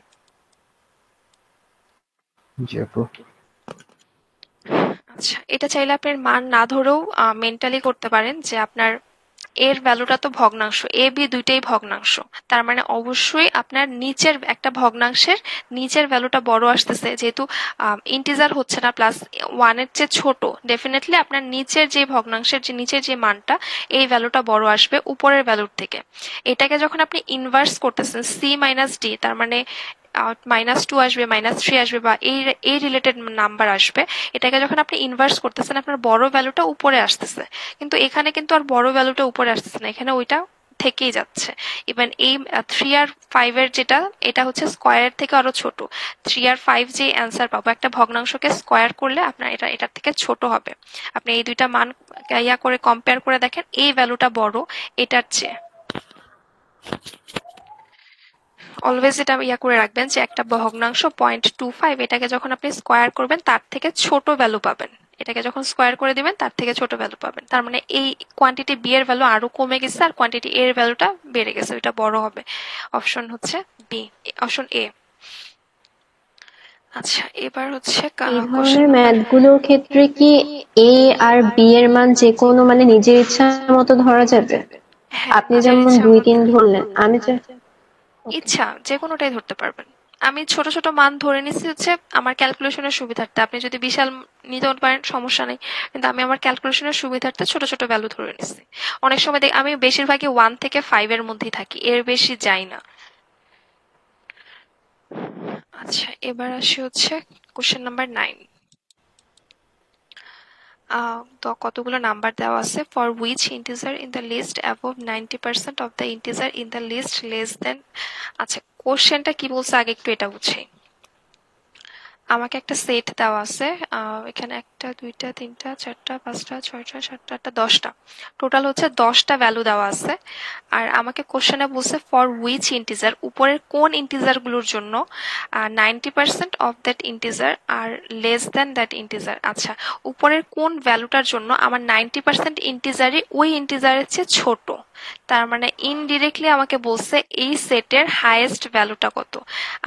জি আপু। আচ্ছা, এটা চাইলে আপনার মান না ধরেও মেন্টালি করতে পারেন যে আপনার এর ভ্যালুটা তো ভগ্নাংশ, এ বি দুইটাই ভগ্নাংশ, তার মানে অবশ্যই আপনার নিচের একটা ভগ্নাংশের নিচের ভ্যালুটা বড় আসতেছে, যেহেতু ইন্টিজার হচ্ছে না, প্লাস 1 এর চেয়ে ছোট, ডেফিনেটলি আপনার নিচের যে ভগ্নাংশের যে নিচের যে মানটা, এই ভ্যালুটা বড় আসবে উপরের ভ্যালুর থেকে। এটাকে যখন আপনি ইনভার্স করতেছেন সি মাইনাস ডি, তার মানে -2 আসবে, -3 আসবে, বা এই রিলেটেড নাম্বার আসবে, এটাকে যখন আপনি ইনভার্স করতেছেন আপনার বড় ভ্যালুটা উপরে আসতেছে, কিন্তু এখানে কিন্তু আর বড় ভ্যালুটা উপরে আসতেছে না, এখানে ওইটা থেকেই যাচ্ছে। ইভেন এই 3 আর 5 এর যেটা, এটা হচ্ছে স্কোয়ারের থেকে আরো ছোট। 3 আর 5 যে অ্যান্সার পাবো, একটা ভগ্নাংশকে স্কোয়ার করলে আপনার এটার থেকে ছোট হবে। আপনি এই দুইটা মান করে কম্পেয়ার করে দেখেন, এই ভ্যালুটা বড় এটার চেয়ে। অলওয়েজ এটা করে রাখবেন যে একটা ভগ্নাংশ 0.25, এটাকে যখন আপনি স্কোয়ার করবেন তার থেকে ছোট ভ্যালু পাবেন। এটাকে যখন স্কোয়ার করে দিবেন তার থেকে ছোট ভ্যালু পাবেন। তার মানে এই কোয়ান্টিটি বি এর ভ্যালু আরো কমে গেছে আর কোয়ান্টিটি এ এর ভ্যালুটা বেড়ে গেছে, ওইটা বড় হবে। অপশন হচ্ছে বি, অপশন এ। আচ্ছা, এবার হচ্ছে এই কোশ্চেন ধরনের নাম্বার, ম্যাথ গুলোর ক্ষেত্রে কি এ আর বি এর মান যে কোনো মানে নিজের ইচ্ছা মতো ধরা যাবে? হ্যাঁ আপনি নিজের যেমন ইচ্ছা 2 3 ধরলেন, আমি যে ওকে। ইচ্ছা যে কোনোটাই ধরতে পারবেন। আমি ছোট ছোট মান ধরে নিচ্ছি হচ্ছে আমার ক্যালকুলেশনের সুবিধার্থে। আপনি যদি বিশাল নিতে পারেন সমস্যা নেই, কিন্তু আমি আমার ক্যালকুলেশনের সুবিধার্থে ছোট ছোট ভ্যালু ধরে নিচ্ছি। অনেক সময় আমি বেশিরভাগই 1 থেকে 5 এর মধ্যেই থাকি, এর বেশি যাই না। আচ্ছা, এবার আসি হচ্ছে কোশ্চেন নাম্বার 9। তো কতগুলো নাম্বার দেওয়া আছে। For which integer in the list above 90% of the integer in the list less than. আচ্ছা, কোশ্চেনটা কি বলছে আগে একটু এটা বুঝি। আমাকে একটা সেট দেওয়া আছে, এখানে 1টা 2টা 3টা 4টা 5টা 6টা 7টা 8টা 10টা, টোটাল হচ্ছে 10টা ভ্যালু দেওয়া আছে। আর আমাকে কোশ্চেনে বলছে ফর হুইচ ইন্টিজার, উপরের কোন ইন্টিজার গুলোর জন্য 90% of that integer are less than that integer. আচ্ছা, উপরের কোন ভ্যালুটার জন্য আমার 90% ইন্টিজারই ওই ইন্টিজারের চেয়ে ছোট। তার মানে ইনডিরেক্টলি আমাকে বলছে এই সেটের হাইয়েস্ট ভ্যালুটা কত।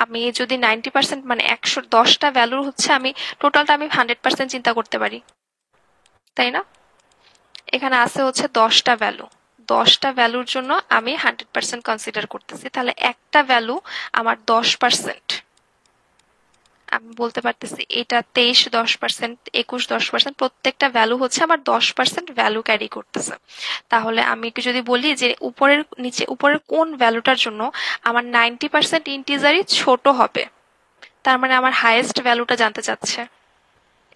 আমি যদি 90% মানে 110টা ভ্যালু হচ্ছে, আমি টোটালটা আমি 100% চিন্তা করতে পারি, তাই না? এখানে আছে হচ্ছে 10টা ভ্যালু, 10টা ভ্যালুর জন্য আমি 100% কনসিডার করতেছি। তাহলে একটা ভ্যালু আমার 10%, আমি বলতে পারতেছি এটা 23 10%, 21 10%, প্রত্যেকটা ভ্যালু হচ্ছে আমার 10% ভ্যালু ক্যারি করতেছে। তাহলে আমি একটু যদি বলি যে উপরের কোন ভ্যালুটার জন্য আমার 90% ইন্টিজারই ছোট হবে, তার মানে আমার হাইয়েস্ট ভ্যালুটা জানতে চাচ্ছে।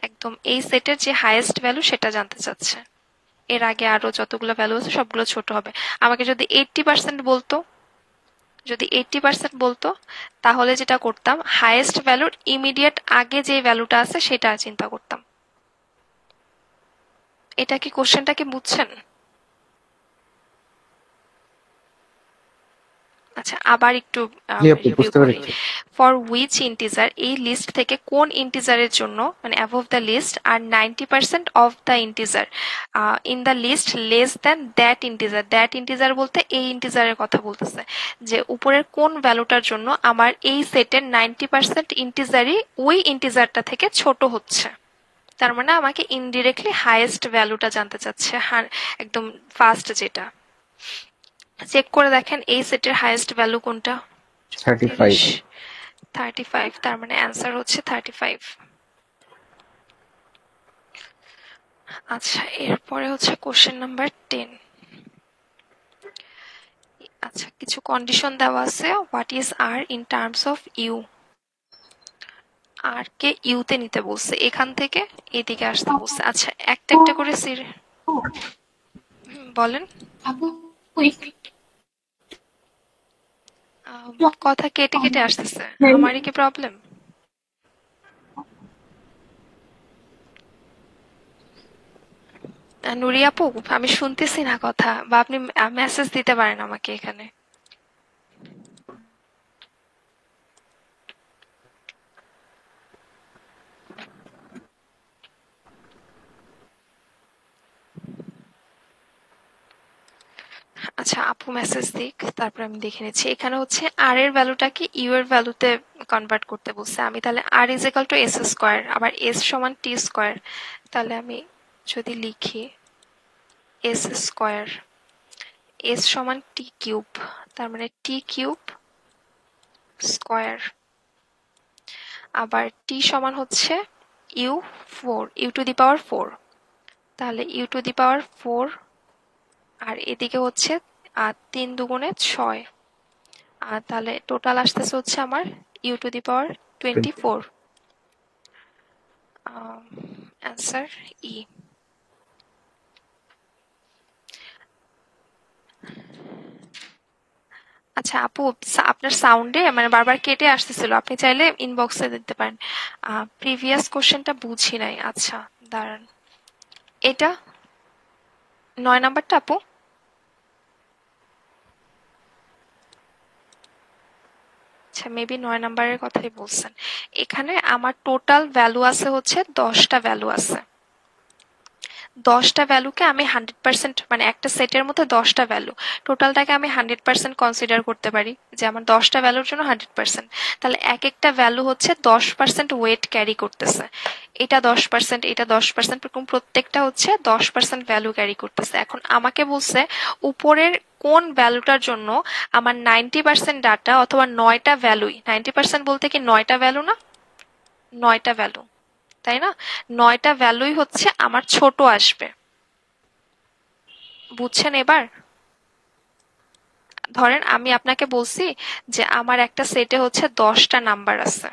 একদম এই সেটের যে হাইয়েস্ট ভ্যালু সেটা জানতে চাচ্ছে। এর আগে আরো যতগুলো ভ্যালু আছে সবগুলো ছোট হবে। আমাকে যদি 80% বলতো, তাহলে যেটা করতাম, হাইয়েস্ট ভ্যালুর ইমিডিয়েট আগে যে ভ্যালুটা আছে সেটা চিন্তা করতাম। এটা কি কোশ্চেনটা কি বুঝছেন? আচ্ছা, আবার একটু জি আপু, রিভিউ বুঝতে করি। পেরেছি। ফর হুইচ ইন্টিজার, এই লিস্ট থেকে কোন ইন্টিজারের জন্য মানে above the list are 90% of the integer in the list less than that integer. That integer বলতে এই ইন্টিজারের কথা বলতেছে, যে উপরের কোন ভ্যালুটার জন্য আমার এই সেটের 90% ইন্টিজারই ওই ইন্টিজারটা থেকে ছোট হচ্ছে। তার মানে আমাকে ইনডিরেক্টলি হাইয়েস্ট ভ্যালুটা জানতে চাচ্ছে, হ্যাঁ একদম ফার্স্ট যেটা। চেক করে দেখেন এই সেটের হাইয়েস্ট ভ্যালু কোনটা। 35। 35, তার মানে অ্যান্সার হচ্ছে 35। আচ্ছা, এরপরে হচ্ছে কোশ্চেন নাম্বার 10। আচ্ছা, কিছু কন্ডিশন দেওয়া আছে। What is R in terms of U. R কে ইউতে নিতে বলছে, এখান থেকে এদিকে আসতে বলছে। আচ্ছা, একটা একটা করে বলেন। কথা কেটে কেটে আসতেছে, আমারই কি প্রবলেম? নুরি আপু, আমি শুনতেছি না কথা, বা আপনি মেসেজ দিতে পারেন আমাকে এখানে। আচ্ছা, আপু মেসেজ দিক, তারপর আমি দেখে নিচ্ছি। এখানে হচ্ছে আর এর ভ্যালুটাকে ইউ এর ভ্যালুতে কনভার্ট করতে বলছে। আমি তাহলে R is equal to S square, আবার এস সমান টি স্কোয়ার। তাহলে আমি যদি লিখি এস স্কোয়ার, এস সমান টি কিউব, তার মানে টি কিউব স্কোয়ার, আবার টি সমান হচ্ছে ইউ টু দি পাওয়ার 4। তাহলে ইউ টু দি পাওয়ার 4, আর এদিকে হচ্ছে 3 দুগুণে 6, আর তাহলে টোটাল আসতেছে হচ্ছে আমার U to the power 24। Answer E. আচ্ছা আপু, আপনার সাউন্ডে মানে বারবার কেটে আসতেছিল, আপনি চাইলে ইনবক্সে দিতে পারেন। প্রিভিয়াস কোশ্চেনটা বুঝি নাই। আচ্ছা দাঁড়ান, এটা 9 নাম্বারটা আপু। আচ্ছা মেবি 9 নাম্বারের কথাই বলছেন। এখানে আমার টোটাল ভ্যালু আছে হচ্ছে 10টা ভ্যালু আছে। 10টা ভ্যালুকে আমি 100% মানে একটা সেটের মধ্যে 10টা ভ্যালু, টোটালটাকে আমি 100% কনসিডার করতে পারি যে আমার 10টা ভ্যালুর জন্য 100%। তাহলে এক একটা ভ্যালু হচ্ছে 10% ওয়েট ক্যারি করতেছে। এটা 10%, এটা 10%, এরকম প্রত্যেকটা হচ্ছে 10% ভ্যালু ক্যারি করতেছে। এখন আমাকে বলছে উপরের কোন ভ্যালুটার জন্য আমার 90% ডাটা অথবা 9টা ভ্যালুই, 90% বলতে কি 9টা ভ্যালু না, 9টা ভ্যালু, তাই না? 9টা ভ্যালুই হচ্ছে আমার ছোট আসবে। বুঝছেন এবার? ধরেন আমি আপনাকে বলছি যে আমার একটা সেটে হচ্ছে 10টা নাম্বার আছে।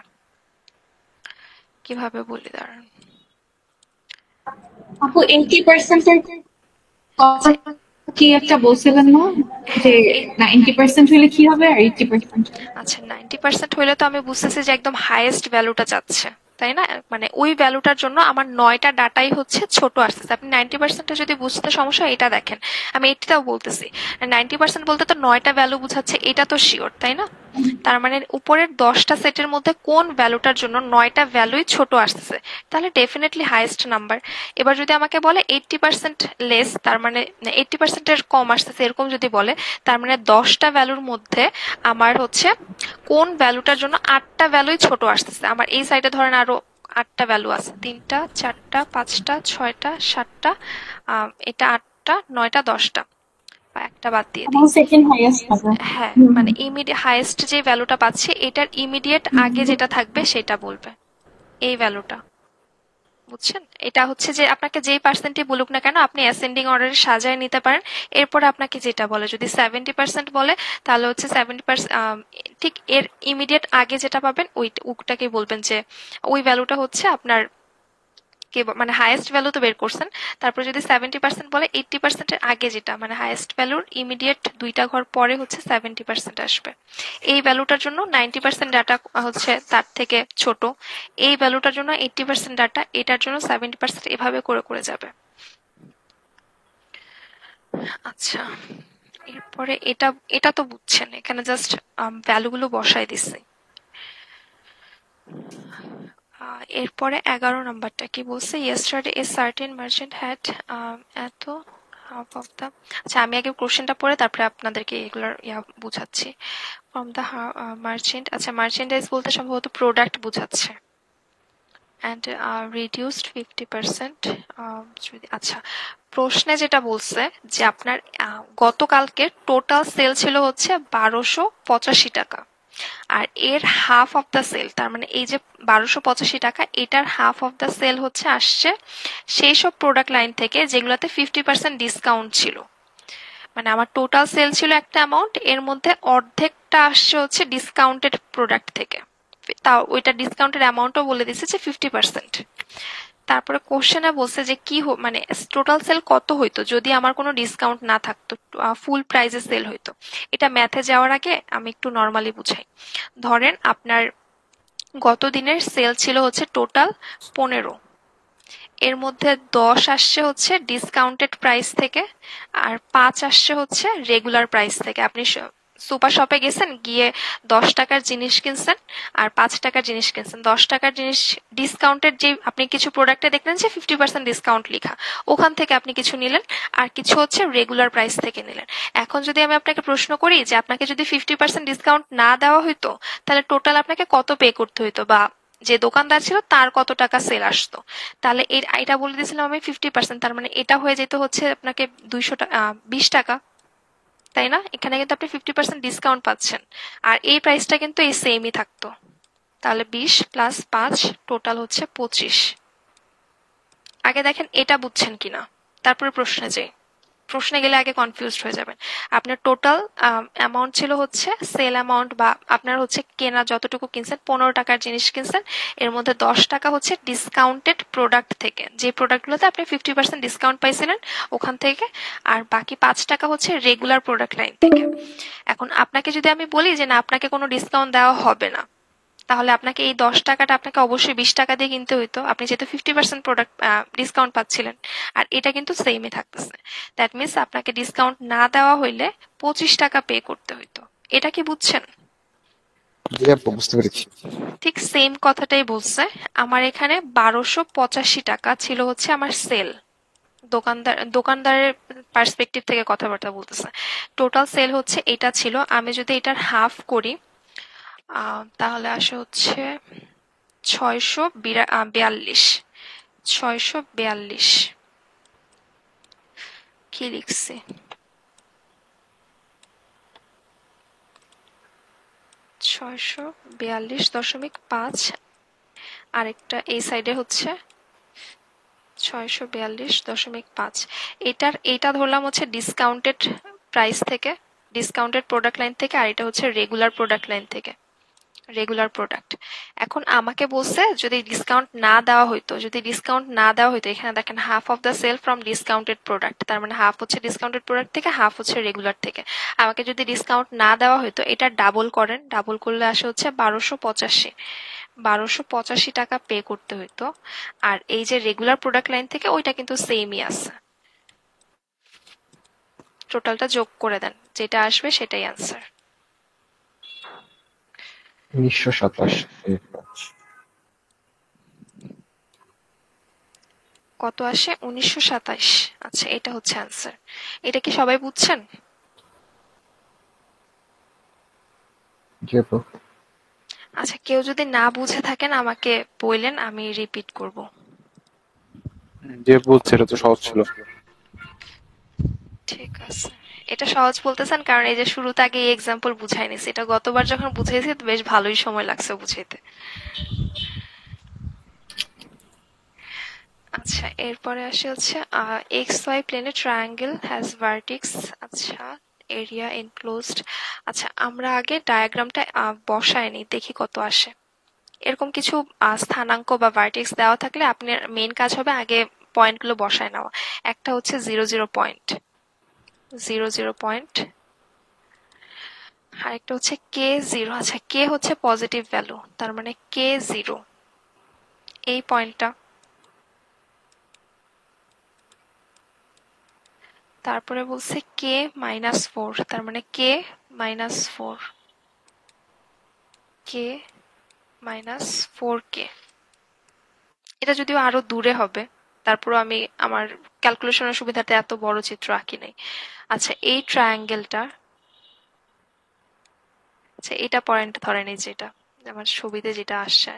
কিভাবে বলি দাঁড়ান। আপু 80% এর কথা কি একটা বলছিলেন না, যে হ্যাঁ 90% হলে কি হবে আর 80%? আচ্ছা 90% হইলে তো আমি বুঝতেছি যে একদম হাইয়েস্ট ভ্যালুটা যাচ্ছে, তাই না? মানে ওই ভ্যালুটার জন্য আমার 9টা ডাটাই হচ্ছে ছোট আসতেছে। আপনি 90%টা যদি বুঝতে সমস্যা এটা দেখেন, আমি 80টাও বলতেছি। 90% বলতে তো 9টা ভ্যালু বুঝাচ্ছে, এটা তো শিওর, তাই না? তার মানে উপরের 10টা সেটের মধ্যে কোন ভ্যালুটার জন্য 9টা ভ্যালুই ছোট আসতেছে, তাহলে ডেফিনেটলি হাইয়েস্ট নাম্বার। এবার যদি আমাকে বলে 80% লেস, তার মানে 80% এর কম আসতেছে এরকম যদি বলে, তার মানে 10টা ভ্যালুর মধ্যে আমার হচ্ছে কোন ভ্যালুটার জন্য 8টা ভ্যালুই ছোট আসতেছে। আমার এই সাইডে ধরেন আরো 8টা ভ্যালু আছে, 3টা 4টা 5টা 6টা 7টা, এটা 8টা 9টা 10টা, বা একটা বাদ দিয়ে দিই। আমার সেকেন্ড হাইয়েস্ট হবে। হ্যাঁ মানে ইমিডিয়েট হাইয়েস্ট যে ভ্যালুটা পাচ্ছি এটার ইমিডিয়েট আগে যেটা থাকবে সেটা বলবে, এই ভ্যালুটা। বুঝছেন? এটা হচ্ছে যে আপনাকে যেই পার্সেন্টই বলুক না কেন আপনি অ্যাসেন্ডিং অর্ডারে সাজায় নিতে পারেন। এরপরে আপনাকে যেটা বলে, যদি 70% বলে তাহলে হচ্ছে 70%, ঠিক এর ইমিডিয়েট আগে যেটা পাবেন ওইটাকেই বলবেন যে ওই ভ্যালুটা হচ্ছে আপনার মানে হাইয়েস্ট ভ্যালু তো বের করছেন। তারপর যদি 70% বলে 80% এর আগে যেটা মানে হাইয়েস্ট ভ্যালুর ইমিডিয়েট 2টা ঘর পরে হচ্ছে 70% আসবে। এই ভ্যালুটার জন্য 90% ডাটা হচ্ছে তার থেকে ছোট, এই ভ্যালুটার জন্য 80% ডাটা, এটার জন্য 70%, এভাবে করে করে যাবে। আচ্ছা এরপরে এটা এটা তো বুঝছেন, এখানে জাস্ট ভ্যালুগুলো বসাই দিছি। এরপরে 11 নাম্বারটা কি বলছে, yesterday a certain merchant had এত half of the, আচ্ছা আমি আগে কোশ্চেনটা পড়ে তারপরে আপনাদেরকে এগুলোর বুঝাচ্ছি। ফ্রম দ্য মার্চেন্ট, আচ্ছা মার্চেন্ডাইজ বলতে সম্ভবত প্রোডাক্ট বুঝাচ্ছে। অ্যান্ড রিডিউসড 50%, যদি আচ্ছা প্রশ্নে যেটা বলছে যে আপনার গতকালকে টোটাল সেল ছিল হচ্ছে 1285 টাকা, আর এর হাফ অফ দ্য সেল, তার মানে এই যে 1285 টাকা এটার হাফ অফ দ্য সেল হচ্ছে আসছে সেই সব প্রোডাক্ট লাইন থেকে যেগুলোতে 50% ডিসকাউন্ট ছিল। মানে আমার টোটাল সেল ছিল একটা অ্যামাউন্ট, এর মধ্যে অর্ধেকটা আসছে হচ্ছে ডিসকাউন্টেড প্রোডাক্ট থেকে, তাও ওইটা ডিসকাউন্টের অ্যামাউন্টও বলে দিচ্ছে যে 50%। তারপরে কোশ্চেনে বলছে যে কি মানে টোটাল সেল কত হইতো যদি আমার কোনো ডিসকাউন্ট না থাকতো, ফুল প্রাইসে সেল হইতো। এটা ম্যাথে যাওয়ার আগে আমি একটু নর্মালি বুঝাই। ধরেন আপনার গত দিনের সেল ছিল হচ্ছে টোটাল 15, এর মধ্যে 10 আসছে হচ্ছে ডিসকাউন্টেড প্রাইস থেকে, আর 5 আসছে হচ্ছে রেগুলার প্রাইস থেকে। আপনি সুপার শপে গেছেন, গিয়ে 10 টাকার জিনিস কিনছেন আর 5 টাকার জিনিস কিনছেন। 10 টাকার জিনিস ডিসকাউন্টেড যে আপনি কিছু প্রোডাক্টে দেখলেন যে 50% ডিসকাউন্ট লেখা, ওখান থেকে আপনি কিছু নিলেন, আর কিছু হচ্ছে রেগুলার প্রাইস থেকে নিলেন। এখন যদি আমি আপনাকে প্রশ্ন করি যে আপনাকে যদি 50% ডিসকাউন্ট না দেওয়া হইতো তাহলে টোটাল আপনাকে কত পে করতে হইতো, বা যে দোকানদার ছিল তার কত টাকা সেল আসতো, তাহলে এটা বলে দিয়েছিলাম আমি 50%, তার মানে এটা হয়ে যেত হচ্ছে আপনাকে 20 টাকা, তাই না? এখানে কিন্তু আপনি 50% ডিসকাউন্ট পাচ্ছেন, আর এই প্রাইসটা কিন্তু এই সেমই থাকতো। তাহলে 20 প্লাস 5 টোটাল হচ্ছে 25। আগে দেখেন এটা বুঝছেন কিনা, তারপরে প্রশ্নে যাই। প্রশ্নে গেলে আগে কনফিউজড হয়ে যাবেন। আপনার টোটাল অ্যামাউন্ট ছিল হচ্ছে সেল অ্যামাউন্ট, বা আপনার হচ্ছে কেনা যতটুকু কিনছেন, 15 টাকার জিনিস কিনছেন, এর মধ্যে 10 টাকা হচ্ছে ডিসকাউন্টেড প্রোডাক্ট থেকে, যে প্রোডাক্টগুলোতে আপনি 50% ডিসকাউন্ট পাইছিলেন ওখান থেকে, আর বাকি 5 টাকা হচ্ছে রেগুলার প্রোডাক্ট লাইন থেকে। এখন আপনাকে যদি আমি বলি যে না, আপনাকে কোনো ডিসকাউন্ট দেওয়া হবে না, তাহলে আপনাকে এই 10 টাকাটা আপনাকে অবশ্যই 20 টাকা দিয়ে কিনতে হইতো, আপনি যেহেতু 50% প্রোডাক্ট ডিসকাউন্ট পাচ্ছিলেন। আর এটা কিন্তু সেমই থাকতেছে, দ্যাট মিনস আপনাকে ডিসকাউন্ট না দেওয়া হইলে 25 টাকা পে করতে হইতো। এটা কি বুঝছেন? জি আপু, বুঝতে পেরেছি। ঠিক সেম কথাটাই বলছে। আমার এখানে 1285 টাকা ছিল হচ্ছে আমার সেল। দোকানদারের পার্সপেক্টিভ থেকে কথাবার্তা বলতেছে। টোটাল সেল হচ্ছে এটা ছিল, আমি যদি এটার হাফ করি তাহলে আসে হচ্ছে 642। 642 কি লিখছি, 642.5, আরেকটা এই সাইডে হচ্ছে 642.5। এটা ধরলাম হচ্ছে ডিসকাউন্টেড প্রাইস থেকে, ডিসকাউন্টেড প্রোডাক্ট লাইন থেকে, আর এটা হচ্ছে রেগুলার প্রোডাক্ট লাইন থেকে, রেগুলার প্রোডাক্ট। এখন আমাকে বলছে যদি ডিসকাউন্ট না দেওয়া হইতো, এখানে দেখেন half of the sale from discounted product, তার মানে হাফ হচ্ছে ডিসকাউন্টেড প্রোডাক্ট থেকে, হাফ হচ্ছে রেগুলার থেকে। আমাকে যদি ডিসকাউন্ট না দেওয়া হইতো, এটা ডাবল করেন, ডাবল করলে আসে হচ্ছে 1285। 1285 টাকা পে করতে হইতো। আর এই যে রেগুলার প্রোডাক্ট লাইন থেকে, ওইটা কিন্তু সেমই আছে। টোটালটা যোগ করে দেন, যেটা আসবে সেটাই অ্যান্সার। 1927। কত আসে? 1927। আচ্ছা, এটা হচ্ছে অ্যান্সার। এটা কি সবাই বুঝছেন? জি আপু। আচ্ছা, কেউ যদি না বুঝে থাকেন আমাকে বললেন, আমি রিপিট করব। যে বলছে এটা তো সহজ ছিল। ঠিক আছে। এটা সহজ বলতেছেন কারণ এই যে শুরুতে আগে এই এক্সাম্পল বুঝাই নিছি, এটা গতবার যখন বুঝাইছি তো বেশ ভালোই সময় লাগছে বুঝাইতে। আচ্ছা, এরপরে আসে হচ্ছে এক্স ওয়াই প্লেনে ট্রায়াঙ্গেল হ্যাজ ভার্টিক্স। আচ্ছা, এরিয়া এনক্লোজড। আচ্ছা, আমরা আগে ডায়াগ্রামটা বসায় নিই, দেখি কত আসে। এরকম কিছু স্থানাঙ্ক বা ভার্টেক্স দেওয়া থাকলে আপনার মেইন কাজ হবে আগে পয়েন্টগুলো বসায় নেওয়া। একটা হচ্ছে 00 পয়েন্ট, 00 পয়েন্ট, আর একটা হচ্ছে K0। আচ্ছা, কে হচ্ছে পজিটিভ ভ্যালু, তার মানে K0 এই পয়েন্টটা। তারপরে বলছে K-4, তার মানে K-4, K-4K। এটা যদিও আরো দূরে হবে, তারপরও আমি আমার ক্যালকুলেশনের সুবিধাতে এত বড় চিত্র আঁকি নাই। আচ্ছা, এই ট্রায়াঙ্গেলটা, আচ্ছা এটা পয়েন্ট ধরেন, এই যেটা আমার ছবিতে যেটা আসছে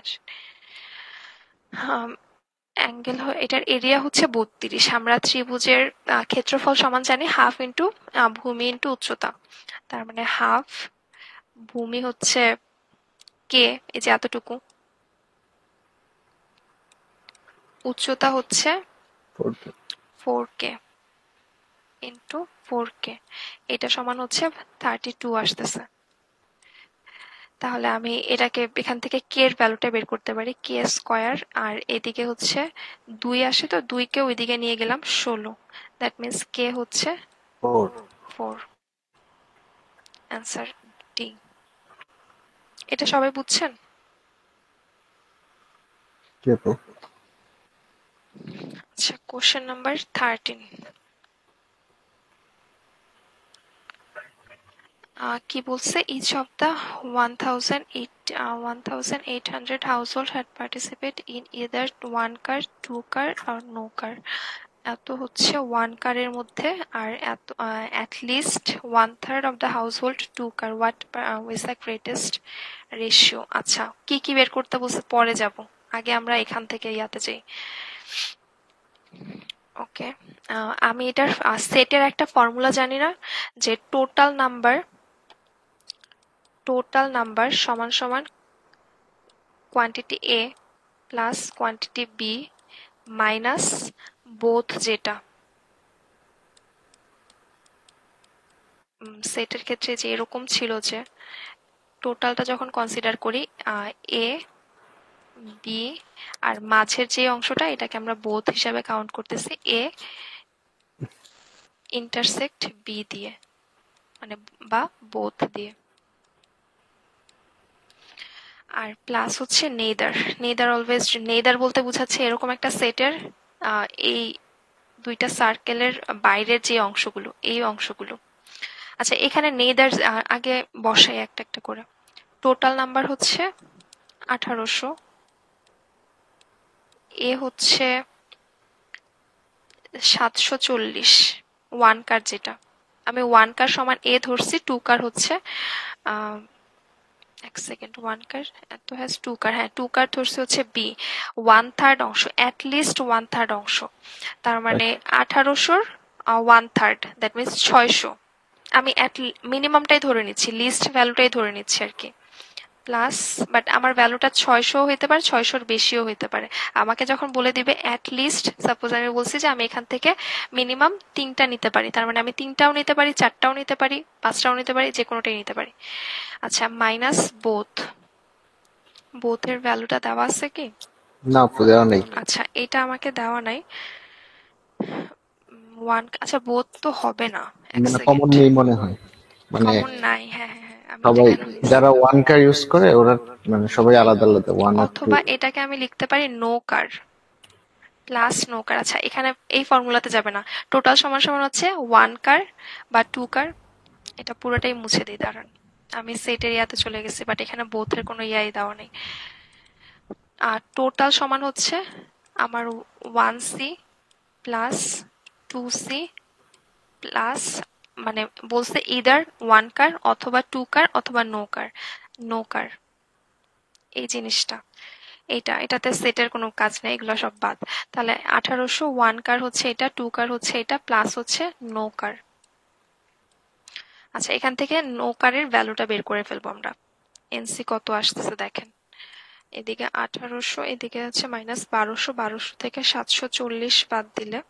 অ্যাঙ্গেল, এটার এরিয়া হচ্ছে 32। আমরা ত্রিভুজের ক্ষেত্রফল সমান জানি হাফ ইন্টু ভূমি ইন্টু উচ্চতা, তার মানে হাফ ভূমি হচ্ছে কে, এই যে এতটুকু, উচ্চতা হচ্ছে 4K ইন্টু 4K, এটা সমান হচ্ছে 32 আসতেছে। তাহলে আমি এটাকে এখান থেকে কে এর ভ্যালুটা বের করতে পারি, K², আর এদিকে হচ্ছে 2 আসে, তো 2কে ওইদিকে নিয়ে গেলাম 16, দ্যাট মিনস কে হচ্ছে 4। Answer D. এটা সবাই বুঝছেন? জি আপু। আচ্ছা, কোশ্চেন নাম্বার 13। কি বলছে? Each of the 1800 household had participate in either one car, two car or no car. এত হচ্ছে ওয়ান কারের মধ্যে, আর এত at least 1/3 of the household two car. What is the greatest ratio? আচ্ছা, কি কি বের করতে বলছে পরে যাব, আগে আমরা এখান থেকে ইয়াতে যাই। ওকে, আমি এটার সেটের একটা ফর্মুলা জানি না, যে টোটাল নাম্বার সমান সমান quantity A plus quantity B minus both, যেটা সেটের ক্ষেত্রে যে এরকম ছিল যে টোটালটা যখন কনসিডার করি এ বি আর মাঝের যে অংশটা এটাকে আমরা বোথ হিসাবে কাউন্ট করতেছি এ ইন্টারসেক্ট বি দিয়ে মানে বা বোথ দিয়ে। আর প্লাস হচ্ছে নেইদার অলওয়েজ নেইদার বলতে বোঝাচ্ছে এরকম একটা সেটের এই দুইটা সার্কেলের বাইরের যে অংশগুলো এই অংশগুলো। আচ্ছা এখানে নেইদার আগে বসাই একটা একটা করে। টোটাল নাম্বার হচ্ছে 1800, এ হচ্ছে 740 ওয়ান কার যেটা আমি ওয়ান কার সমান এ ধরছি, টু কার হচ্ছে এক সেকেন্ড ওয়ান কার এত হ্যাজ টু কার, হ্যাঁ টু কার ধরছি হচ্ছে বি 1/3 অংশ, অ্যাটলিস্ট 1/3 অংশ, তার মানে 1800 1/3 দ্যাট মিনস 600। আমি মিনিমামটাই ধরে নিচ্ছি, লিস্ট ভ্যালুটাই ধরে নিচ্ছি আর কি। প্লাস বাট আমার ভ্যালুটা 600 হইতে পারে, 600-র বেশিও হইতে পারে। আমাকে যখন বলে দিবে অ্যাট লিস্ট, সাপোজ আমি বলছি যে আমি এখান থেকে মিনিমাম 3টা নিতে পারি, তার মানে আমি 3টাও নিতে পারি, 4টাও নিতে পারি, 5টাও নিতে পারি, যে কোনোটাই নিতে পারি। আচ্ছা মাইনাস বোথের ভ্যালুটা দেওয়া আছে কি? না আপু, দেওয়া নেই। আচ্ছা এটা আমাকে দেওয়া নাই। আচ্ছা বোথ তো হবে না, এক মানে সেকেন্ড, কমন নেই মনে হয়, মানে কমন নাই। হ্যাঁ হ্যাঁ হ্যাঁ আমি সবাই এটা কেন লিখছি? যারা ওয়ান কার ইউজ করে ওরা মানে সবাই আলাদা আলাদা, ওয়ান আর টু। অথবা এটাকে আমি লিখতে পারি no car plus no car. আচ্ছা এখানে এই ফর্মুলাতে যাবে না, টোটাল সমান সমান হচ্ছে ওয়ান কার বা টু কার। এটা পুরোটাই মুছে দিই, দাঁড়ান আমি সেট এরিয়াতে চলে গেছি, বাট এখানে বোথের কোনো ইয়াই দেওয়া নেই। আর টোটাল সমান হচ্ছে আমার 1C প্লাস 2C প্লাস মানে বলছে ইদার ওয়ান কার অথবা টু কার অথবা নো কার এই জিনিসটা। এটাতে সেটের কোনো কাজ নেই, এগুলো সব বাদ। তাহলে 1800 ওয়ান কার হচ্ছে এটা, টু কার হচ্ছে এটা, প্লাস হচ্ছে নো কার। আচ্ছা এখান থেকে নো কারের ভ্যালুটা বের করে ফেলবো আমরা। এনসি কত আসতেছে দেখেন, এদিকে 1800, এদিকে হচ্ছে মাইনাস 1200, 1200 থেকে 740 বাদ দিলে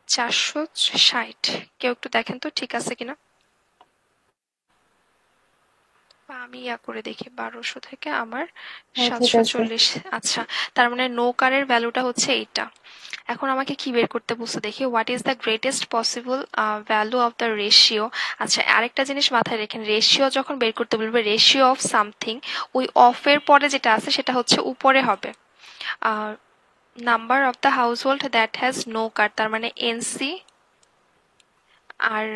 460। কেউ একটু দেখেন তো ঠিক আছে কিনা, বা আমি ইয়া করে দেখি 1200 থেকে আমার হ্যাঁ ঠিক আছে। 740। আচ্ছা তার মানে নো কারের ভ্যালুটা হচ্ছে এইটা। এখন আমাকে কি বের করতে বলছে দেখি, what is the greatest possible value of the ratio. আচ্ছা আরেকটা জিনিস মাথায় রেখেন, রেশিও যখন বের করতে বলবে, রেশিও অফ সামথিং, ওই অফের পরে যেটা আছে সেটা হচ্ছে উপরে হবে number of the household that has no car, তার মানে এনসি। আর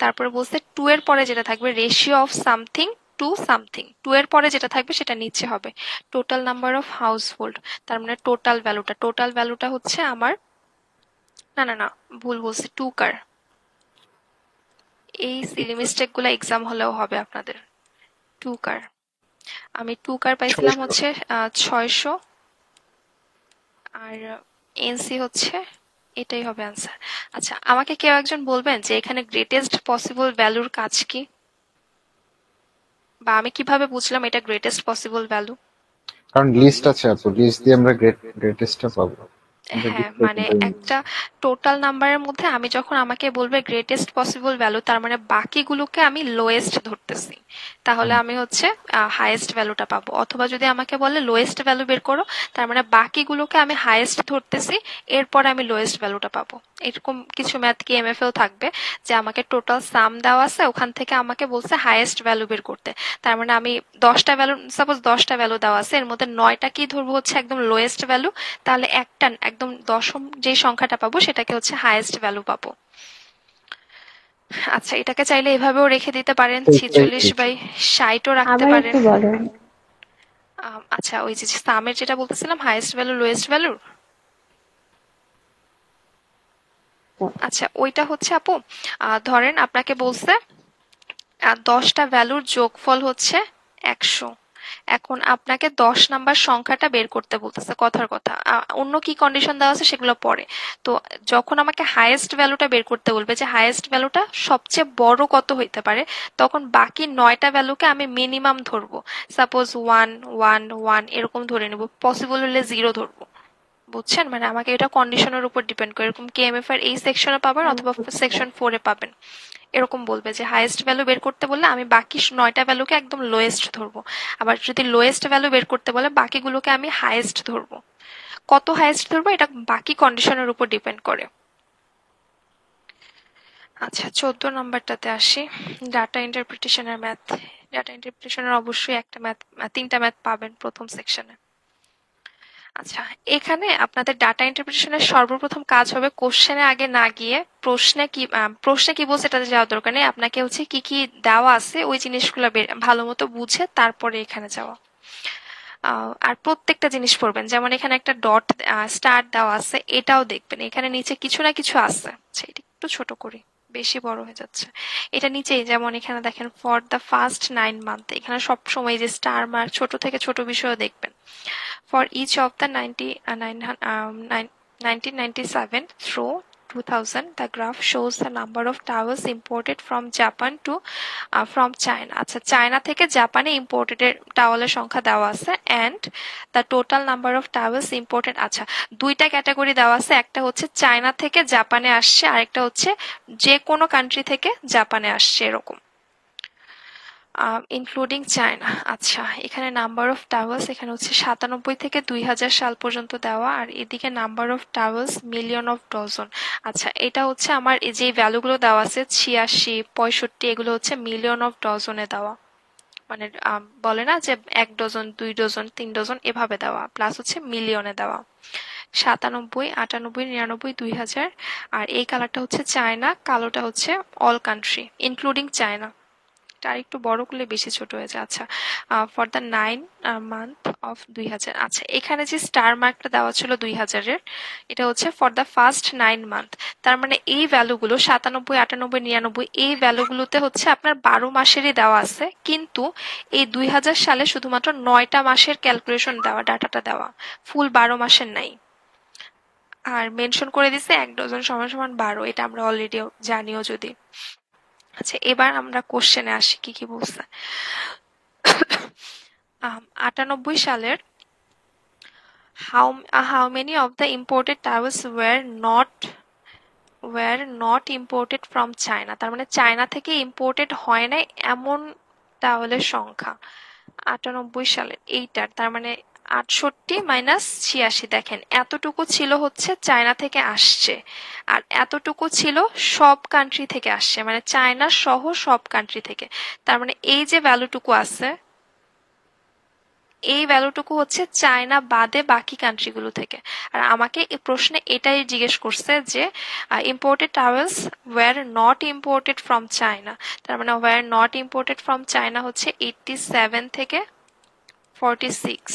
তারপরে বলছে টু এর পরে যেটা থাকবে, ratio of something to something, to এর পরে যেটা থাকবে সেটা নিচে হবে total number of household, তার মানে টোটাল ভ্যালুটা হচ্ছে আমার, না না না ভুল বলছি, টু কার। এই সিলি মিস্টেক গুলো এক্সাম হলেও হবে আপনাদের। টু কার আমি টু কার পাইছিলাম হচ্ছে 600, আর এনসি হচ্ছে, এটাই হবে আনসার। আচ্ছা আমাকে কেউ একজন বলবেন যে এখানে গ্রেটেস্ট পসিবল ভ্যালুর কাজ কি, বা আমি কিভাবে বুঝলাম এটা গ্রেটেস্ট পসিবল ভ্যালু? কারণ লিস্ট আছে আপু, লিস্ট দিয়ে আমরা গ্রেটেস্টটা পাবো। আমরা হ্যাঁ list মানে থেকে একটা টোটাল নাম্বারের মধ্যে আমি যখন আমাকে বলবে গ্রেটেস্ট পসিবল ভ্যালু, তার মানে বাকিগুলোকে আমি লোয়েস্ট ধরতেছি, তাহলে আমি হচ্ছে হাইয়েস্ট ভ্যালুটা পাবো। অথবা যদি আমাকে বলে লোয়েস্ট ভ্যালু বের করো, তার মানে বাকিগুলোকে আমি হাইয়েস্ট ধরতেছি, এরপরে আমি লোয়েস্ট ভ্যালুটা পাবো। এরকম কিছু ম্যাথ কি এমএফএও থাকবে যে আমাকে টোটাল সাম দেওয়া আছে, ওখান থেকে আমাকে বলছে হাইয়েস্ট ভ্যালু বের করতে, তার মানে আমি 10টা ভ্যালু, সাপোজ 10টা ভ্যালু দেওয়া আছে, এর মধ্যে 9টা কি ধরবো হচ্ছে একদম লোয়েস্ট ভ্যালু, তাহলে একটা একদম দশম যে সংখ্যাটা পাবো সেটাকে হচ্ছে হাইয়েস্ট ভ্যালু পাবো। আচ্ছা এটাকে চাইলে এভাবেও রেখে দিতে পারেন, 46/60ও রাখতে আবার পারেন। একটু বলেন। আচ্ছা ওই যে সামের যেটা বলতেছিলাম, হাইয়েস্ট ভ্যালু লোয়েস্ট ভ্যালু, আচ্ছা ওইটা হচ্ছে আপু ধরেন আপনাকে বলছে 10টা ভ্যালুর যোগফল হচ্ছে 100। এখন আপনাকে 10 নাম্বার সংখ্যাটা বের করতে বলতেছে, কথার কথা অন্য কি কন্ডিশন দেওয়া আছে সেগুলো পরে। তো যখন আমাকে হাইয়েস্ট ভ্যালুটা বের করতে বলবে যে হাইয়েস্ট ভ্যালুটা সবচেয়ে বড় কত হইতে পারে, তখন বাকি 9টা ভ্যালুকে আমি মিনিমাম ধরবো, সাপোজ 1 1 1 এরকম ধরে নেব, পসিবল হলে 0 ধরবো। বুঝছেন? মানে আমাকে এটা কন্ডিশনের উপর ডিপেন্ড করে, এরকম কেএমএফ এর এই সেকশনে পাবেন অথবা সেকশন 4 এ পাবেন। এরকম বলবে যে হাইয়েস্ট ভ্যালু বের করতে বললে আমি বাকি 9টা ভ্যালুকে একদম লোয়েস্ট ধরবো, আবার যদি লোয়েস্ট ভ্যালু বের করতে বলে বাকিগুলোকে আমি হাইয়েস্ট ধরবো। কত হাইয়েস্ট ধরবো এটা বাকি কন্ডিশনের উপর ডিপেন্ড করে। আচ্ছা 14 নাম্বারটাতে আসি, ডাটা ইন্টারপ্রিটেশনের ম্যাথ। ডাটা ইন্টারপ্রিটেশনের অবশ্যই একটা ম্যাথ, 3টা ম্যাথ পাবেন প্রথম সেকশনে। আচ্ছা এখানে আপনাদের ডাটা ইন্টারপ্রিটেশনের সর্বপ্রথম কাজ হবে কোশ্চেনে আগে না গিয়ে প্রশ্নে কি বলছে এটাতে যাওয়ার দরকার নেই, আপনাকে হচ্ছে কি কি দেওয়া আছে ওই জিনিসগুলো ভালো মতো বুঝে তারপরে এখানে যাওয়া। আর প্রত্যেকটা জিনিস পড়বেন, যেমন এখানে একটা ডট স্টার দেওয়া আছে, এটাও দেখবেন এখানে নিচে কিছু না কিছু আছে। আচ্ছা এটা একটু ছোট করি, বেশি বড় হয়ে যাচ্ছে। এটা নিচেই যেমন এখানে দেখেন ফর দ্য ফার্স্ট 9 মান্থ, এখানে সব সময় যে স্টার মার্ক ছোট থেকে ছোট বিষয়ও দেখবেন। For each of the 1997 through 2000, the graph shows the number of towels imported from Japan to from China. আচ্ছা চায়না থেকে জাপানে ইম্পোর্টেড টাওয়ালের সংখ্যা দেওয়া আছে and the total number of towels imported. আচ্ছা দুইটা ক্যাটাগরি দেওয়া আছে, একটা হচ্ছে চায়না থেকে জাপানে আসছে, আরেকটা হচ্ছে যে কোনো কান্ট্রি থেকে জাপানে আসছে এরকম, ইনক্লুডিং চায়না। আচ্ছা এখানে নাম্বার অফ টাওয়েলস এখানে হচ্ছে 97 থেকে 2000 সাল পর্যন্ত দেওয়া, আর এদিকে number of towels million of dozen. আচ্ছা এটা হচ্ছে আমার এই যে ভ্যালুগুলো দেওয়া আছে 86, 65, এগুলো হচ্ছে মিলিয়ন অফ ডজনে দেওয়া, মানে বলে না যে 1 ডজন 2 ডজন 3 ডজন এভাবে দেওয়া, প্লাস হচ্ছে মিলিয়নে দেওয়া। 97, 98, 99, 2000। আর এই কালারটা হচ্ছে চায়না, কালোটা হচ্ছে অল কান্ট্রি ইনক্লুডিং চায়না। আর একটু বড় করলে বেশি ছোট হয়ে যায়। আচ্ছা ফর দ্য 9 মান্থ অফ 2000। আচ্ছা এখানে যে স্টার মার্কটা দেওয়া ছিল 2000-এর, এটা হচ্ছে ফর দ্য ফার্স্ট 9 মান্থ। তার মানে এই ভ্যালুগুলো 97, 98, 99 এই ভ্যালুগুলোতে হচ্ছে আপনার 12 মাসেরই দেওয়া আছে, কিন্তু এই 2000 সালে শুধুমাত্র 9টা মাসের ক্যালকুলেশন দেওয়া, ডাটাটা দেওয়া, ফুল 12 মাসের নাই। আর মেনশন করে দিছে 1 ডজন সমান সমান 12, এটা আমরা অলরেডি জানিও যদি। আচ্ছা এবার আমরা কোশ্চেনে আসি কি কি বলছে। 98 সালের how many of the imported towels were not imported from China, তার মানে চায়না থেকে ইম্পোর্টেড হয় নাই এমন টাওয়েলের সংখ্যা 98 সালের এইটার, তার মানে 68 মাইনাস 86, দেখেন এতটুকু ছিল হচ্ছে চায়না থেকে আসছে আর এতটুকু ছিল সব কান্ট্রি থেকে আসছে, মানে চায়না সহ সব কান্ট্রি থেকে। তার মানে এই যে ভ্যালুটুকু আছে এই ভ্যালুটুকু হচ্ছে চায়না বাদে বাকি কান্ট্রিগুলো থেকে। আর আমাকে এই প্রশ্নে এটাই জিজ্ঞেস করছে যে imported towels wire not imported from China, তার মানে wire not imported from China হচ্ছে 87 থেকে 46,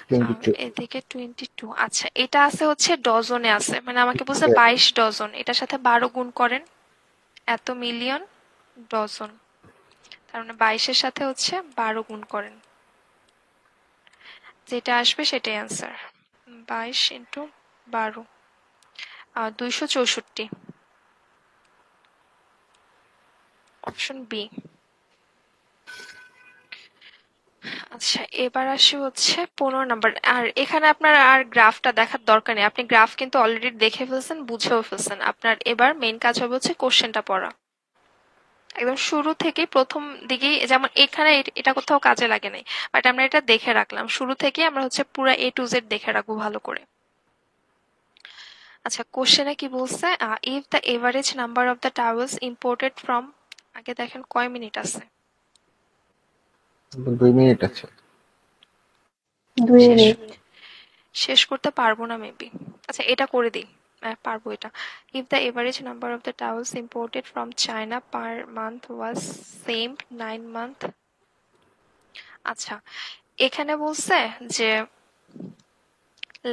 22। এদিকে 22। আচ্ছা এটা আছে হচ্ছে ডজনে আছে, মানে আমাকে বলছে 22 ডজন, এটার সাথে 12 গুণ করেন, এত মিলিয়ন ডজন, তার মানে 22-এর সাথে হচ্ছে 12 গুণ করেন, যেটা আসবে সেটাই অ্যান্সার। 22 into 12 264, option B. আচ্ছা এবার আসি হচ্ছে 15 নাম্বার। আর এখানে আপনার আর গ্রাফটা দেখার দরকার নেই, আপনি গ্রাফ কিন্তু অলরেডি দেখে ফেলছেন, বুঝেও ফেলছেন। আপনার এবার মেইন কাজ হবে হচ্ছে কোশ্চেনটা পড়া একদম শুরু থেকে, প্রথম দিকেই, যেমন এখানে এটা কোথাও কাজে লাগে নাই, বাট আমরা এটা দেখে রাখলাম শুরু থেকে, আমরা হচ্ছে পুরো A to Z দেখে রাখবো ভালো করে। আচ্ছা কোশ্চেনে কি বলছে, if the average number of the towels imported from, আগে দেখেন কয় মিনিট আছে, 2 মিনিট আছে। 2 মিনিট। শেষ করতে পারবো না মেবি। আচ্ছা এটা করে দিই, পারবো এটা। If the average number of the towels imported from China per month was same 9 month. আচ্ছা এখানে বলছে যে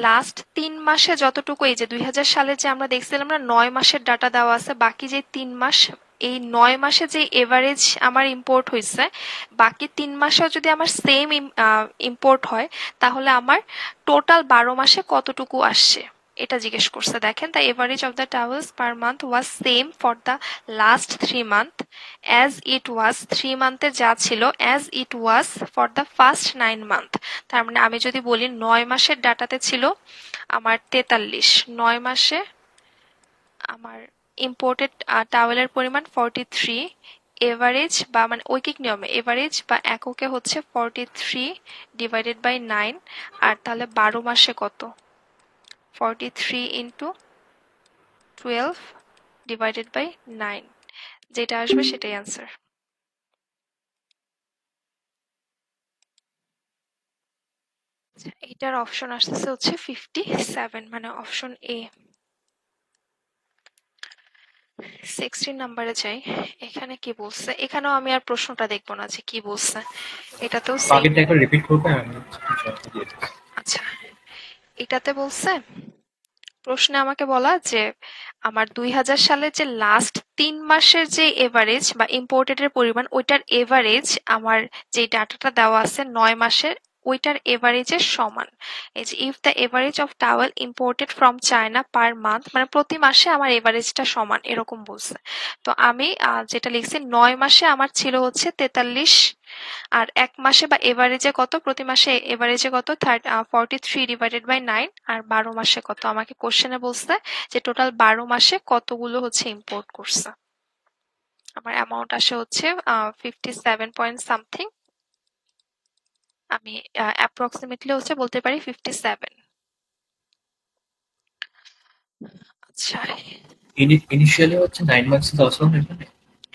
লাস্ট 3 মাসে যতটুকু, এই যে 2000 সালে যে আমরা দেখছিলাম না 9 মাসের ডাটা দেওয়া আছে, বাকি যে 3 মাস, এই 9 মাসে যে এভারেজ আমার ইম্পোর্ট হয়েছে, বাকি 3 মাসেও যদি আমার সেম ইম্পোর্ট হয় তাহলে আমার টোটাল 12 মাসে কতটুকু আসছে এটা জিজ্ঞেস করছে। দেখেন, the average of the towels per month was same for the last 3 month as it was 3 মান্থের যা ছিল as it was for the first 9 month. তার মানে আমি যদি বলি 9 মাসের ডাটাতে ছিল আমার 43, 9 মাসে আমার ইম্পোর্টেড টাওয়েলের পরিমাণ 43, এভারেজ বা মানে ঐকিক নিয়মে এভারেজ বা এককে হচ্ছে 43 ডিভাইডেড বাই 9, আর তাহলে 12 মাসে কত? 43 ইন্টু 12 ডিভাইডেড বাই 9, যেটা আসবে সেটাই অ্যান্সার। এটার অপশন আসতেছে হচ্ছে 57, মানে অপশন এ। 16 নাম্বারে যাই। এখানে কি বলছে? এখানেও আমি আর প্রশ্নটা দেখবো না যে কি বলছে, এটাতেও সেম। আগেরটা একবার রিপিট করবে, আমি দিয়ে দিচ্ছি। আচ্ছা, এটাতে বলছে, প্রশ্নে আমাকে বলা যে আমার 2000 সালের যে লাস্ট 3 মাসের যে এভারেজ বা ইম্পোর্টেড এর পরিমাণ, ওইটার এভারেজ আমার যে ডাটাটা দেওয়া আছে 9 মাসের, ওইটার এভারেজের সমান। এই যে if the average of towel imported from China per month, মানে প্রতি মাসে আমার এভারেজটা সমান, এরকম বলছে। তো আমি যেটা লিখছি 9 মাসে আমার ছিল হচ্ছে 43, আর 1 মাসে বা এভারেজে কত, প্রতি মাসে এভারেজে কত 43 ডিভাইডেড বাই 9, আর 12 মাসে কত। আমাকে কোশ্চেনে বলছে যে টোটাল 12 মাসে কতগুলো হচ্ছে ইম্পোর্ট করছে। আমার অ্যামাউন্ট আসে হচ্ছে 57 পয়েন্ট সামথিং। আমি অ্যাপ্রক্সিমেটলি হচ্ছে বলতে পারি 57। আচ্ছা, ইনিশিয়ালি হচ্ছে 9 মান্থস দেওয়া ছিল না এখানে?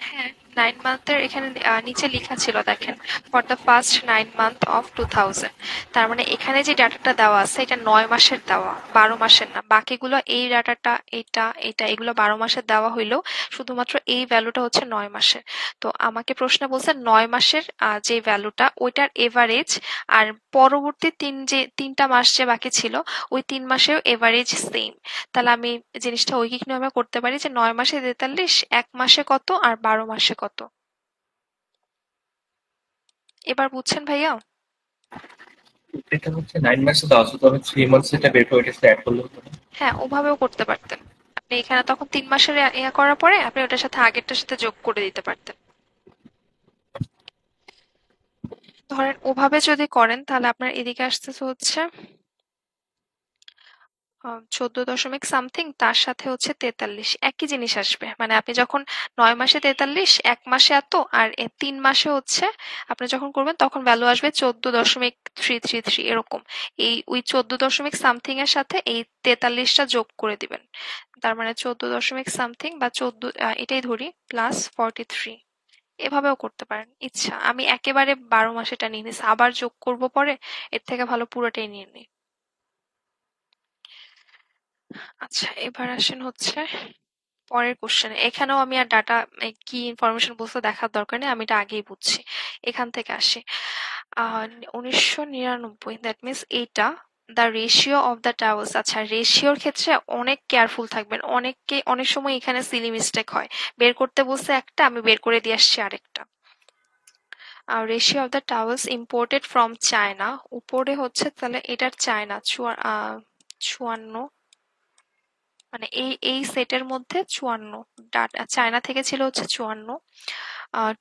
হ্যাঁ, 9 মান্থের এখানে নিচে লেখা ছিল, দেখেন, for the first 9 month of 2000। তার মানে এখানে যে ডাটাটা দেওয়া আছে এটা 9 মাসের দেওয়া, 12 মাসের না। বাকিগুলো এই ডাটাটা, এটা এগুলো 12 মাসের দেওয়া হইলেও শুধুমাত্র এই ভ্যালুটা হচ্ছে 9 মাসের। তো আমাকে প্রশ্নে বলছে 9 মাসের যে ভ্যালুটা ওইটার এভারেজ, আর পরবর্তী 3টা মাস যে বাকি ছিল ওই 3 মাসেও এভারেজ সেম। তাহলে আমি জিনিসটা ঐকিক নিয়মে করতে পারি যে 9 মাসে 43, 1 মাসে কত আর 12 মাসে কত। এবার বুঝছেন ভাইয়া? এটা হচ্ছে 9 মান্থস দেওয়া ছিল, তবে 3 মান্থস এটা বের করে এটা অ্যাড করলে হতো না? হ্যাঁ, ওভাবেও করতে পারতেন। আপনি এখানে তখন 3 মাসের ইয়া করার পরে আপনি ওটার সাথে আগেরটার সাথে যোগ করে দিতে পারতেন। ধরেন ওভাবে যদি করেন তাহলে আপনার এদিকে আসতেছে হচ্ছে 14 দশমিক সামথিং, তার সাথে হচ্ছে 43, একই জিনিস আসবে। মানে আপনি যখন 9 মাসে 43, 1 মাসে এত, আর 3 মাসে হচ্ছে আপনি যখন করবেন তখন ভ্যালু আসবে 14.333, এরকম। ওই 14 দশমিক সামথিং এর সাথে এই 43টা যোগ করে দিবেন। তার মানে 14 দশমিক সামথিং বা 14, এটাই ধরি, প্লাস 43। এভাবেও করতে পারেন ইচ্ছা। আমি একেবারে 12 মাসেটা নিয়ে নিছি, আবার যোগ করব পরে, এর থেকে ভালো পুরোটাই নিয়ে নিই। আচ্ছা, এবার আসেন হচ্ছে পরের কোশ্চেনে। এখানেও আমি আর ডাটা কি ইনফরমেশন বলতে দেখার দরকার নেই, আমি এটা আগেই বুঝছি। এখান থেকে আসি 1999, দ্যাট মিনস এইটা the ratio of the towers. আচ্ছা, রেশিওর ক্ষেত্রে অনেক কেয়ারফুল থাকবেন। অনেক সময় এখানে সিলি মিস্টেক হয়। বের করতে বলছে একটা, আমি বের করে দিয়ে আসছি আরেকটা। Ratio of the towers imported from China, উপরে হচ্ছে তাহলে এটার চায়না 54, মানে এই সেটের মধ্যে 54 চায়না থেকে ছিল হচ্ছে 54,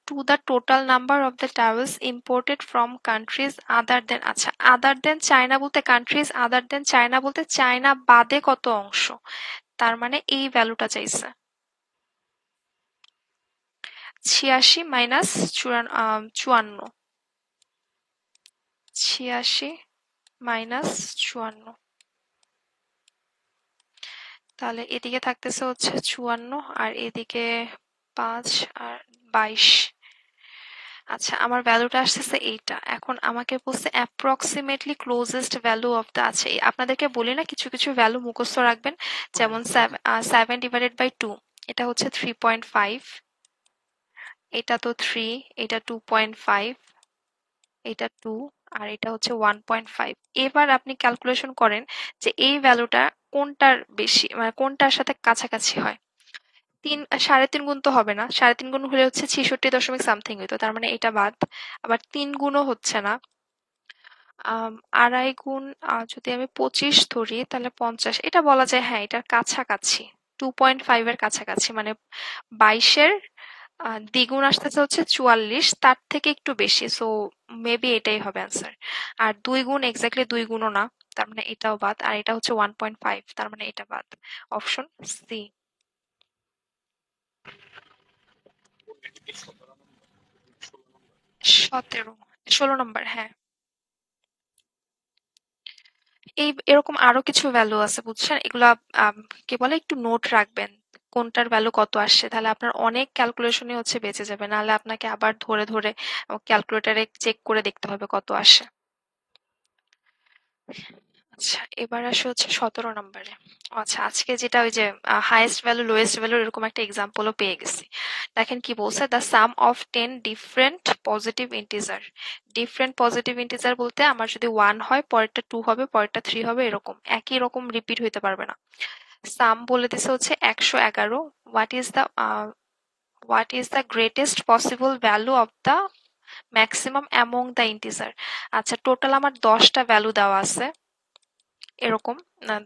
to the total number of the towels imported from countries other than. আচ্ছা, আদার দেন চায়না বলতে, কান্ট্রিজ আদার দেন চায়না বলতে চায়না বাদে কত অংশ, তার মানে এই ভ্যালুটা চাইছে। 86 মাইনাস 54, 86 মাইনাস 54, তাহলে এদিকে থাকতেছে হচ্ছে 54, আর এদিকে 5 আর 22। আচ্ছা, আমার ভ্যালুটা আসতেছে এইটা। এখন আমাকে বলছে approximately closest value of the, আছে আপনাদেরকে বলি না কিছু কিছু ভ্যালু মুখস্থ রাখবেন, যেমন 7 ডিভাইডেড বাই 2, এটা হচ্ছে 3.5, এটা তো 3, এটা 2.5, এটা 2, আর এটা হচ্ছে 1.5। এবার আপনি ক্যালকুলেশন করেন যে এই ভ্যালুটা কোনটার বেশি, মানে কোনটার সাথে কাছাকাছি হয়। 3.5 গুণ তো হবে না, 3.5 গুণ হলে হচ্ছে 66 দশমিক সামথিং হইতো, তার মানে এটা বাদ। আবার 3 গুণও হচ্ছে না, আড়াই গুণ যদি আমি 25 ধরি তাহলে 50, এটা বলা যায় হ্যাঁ এটার কাছাকাছি, 2.5 এর কাছাকাছি, মানে 22-এর দ্বিগুণ আসতেছে হচ্ছে 44, তার থেকে একটু বেশি, সো মেবি এটাই হবে অ্যান্সার। আর 2 গুণ এক্স্যাক্টলি 2 গুণও না, তার মানে এটাও বাদ, আর এটা হচ্ছে 1.5, তার মানে এটা বাদ। Option C. 16 নম্বর, হ্যাঁ। এরকম আরো কিছু ভ্যালু আছে বুঝছেন, এগুলা কি বলে একটু নোট রাখবেন কোনটার ভ্যালু কত আসছে, তাহলে আপনার অনেক ক্যালকুলেশনই হচ্ছে বেঁচে যাবে, নাহলে আপনাকে আবার ধরে ধরে ক্যালকুলেটরে চেক করে দেখতে হবে কত আসে। আচ্ছা, এবার আসে হচ্ছে 17 নম্বরে। আচ্ছা, আজকে যেটা ওই যে হাইয়েস্ট ভ্যালু লোয়েস্ট ভ্যালু এরকম একটা এক্সাম্পলও পেয়ে গেছি। দেখেন কি বলছে, the some of 10 different positive integer. Different positive integer বলতে আমার যদি 1 হয় পরেরটা 2 হবে, পরেরটা 3 হবে, এরকম একই রকম রিপিট হইতে পারবে না। সাম বলে দিছে হচ্ছে 111। What is the greatest possible value of the maximum among the integer. আচ্ছা, টোটাল আমার 10টা ভ্যালু দেওয়া আছে, এরকম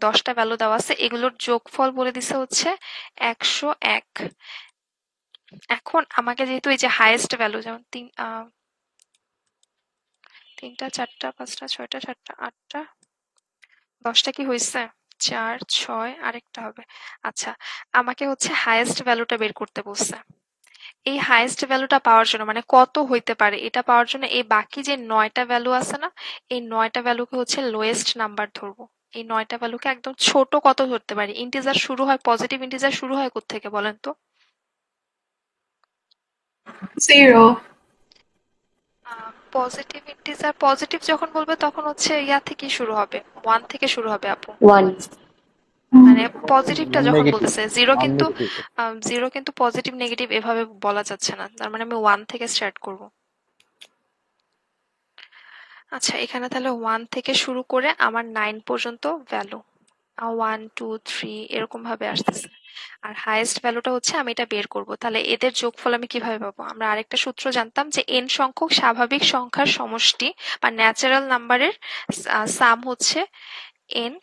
10টা ভ্যালু দেওয়া আছে, এগুলোর যোগফল বলে দিছে হচ্ছে 101। এখন আমাকে যেহেতু এই যে হাইয়েস্ট ভ্যালু, যেমন 3টা 4টা 5টা 6টা 7টা 8টা 10টা কি হয়েছে, 4 6 আরেকটা হবে। আচ্ছা, আমাকে হচ্ছে হাইয়েস্ট ভ্যালুটা বের করতে বলছে। এই হাইয়েস্ট ভ্যালুটা পাওয়ার জন্য, মানে কত হইতে পারে এটা পাওয়ার জন্য, এই বাকি যে 9টা ভ্যালু আছে না, এই 9টা ভ্যালুকে হচ্ছে লোয়েস্ট নাম্বার ধরবো। এই 9টা ভ্যালুকে একদম ছোট কত ধরতে পারি, ইন্টিজার শুরু হয়, পজিটিভ ইন্টিজার শুরু হয় কোত্থেকে বলেন তো? 0। পজিটিভ ইন্টিজার, পজিটিভ যখন বলবে তখন হচ্ছে ইয়া থেকে শুরু হবে, 1 থেকে শুরু হবে আপু। 1। মানে পজিটিভটা নন যখন নেগেটিভ, বলতেছে জিরো, নন কিন্তু নেগেটিভ। জিরো কিন্তু পজিটিভ নেগেটিভ এভাবে বলা যাচ্ছে না, তার মানে আমি 1 থেকে স্টার্ট করব। আচ্ছা, এখানে তাহলে 1 থেকে শুরু করে আমার 9 পর্যন্ত ভ্যালু, 1 2 3 এরকম ভাবে আসতেছে। আর হাইয়েস্ট ভ্যালুটা হচ্ছে আমি এটা বের করব, তাহলে এদের যোগফল আমি কিভাবে পাবো? আমরা আরেকটা সূত্র জানতাম যে n সংখ্যক স্বাভাবিক সংখ্যার সমষ্টি বা ন্যাচারাল নাম্বারের সাম হচ্ছে n,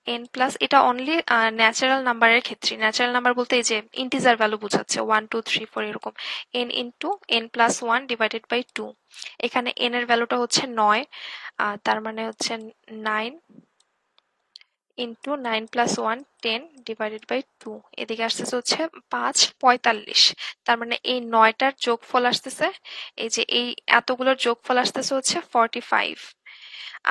n প্লাস, এটা অনলি ন্যাচারাল নাম্বারের ক্ষেত্রে, ন্যাচারাল নাম্বার বলতে এই যে ইন্টিজার ভ্যালু বোঝাচ্ছে 1 2 3 4 এরকম, n into n plus 1 divided by 2। এখানে n এর ভ্যালুটা হচ্ছে 9, তার মানে হচ্ছে 9 ইন্টু 9 প্লাস 1 10 ডিভাইডেড বাই 2, এদিকে আসতেছে হচ্ছে 5 45, তার মানে এই 9টার যোগফল আসতেছে, এই যে এই এতগুলোর যোগফল আসতেছে হচ্ছে 45,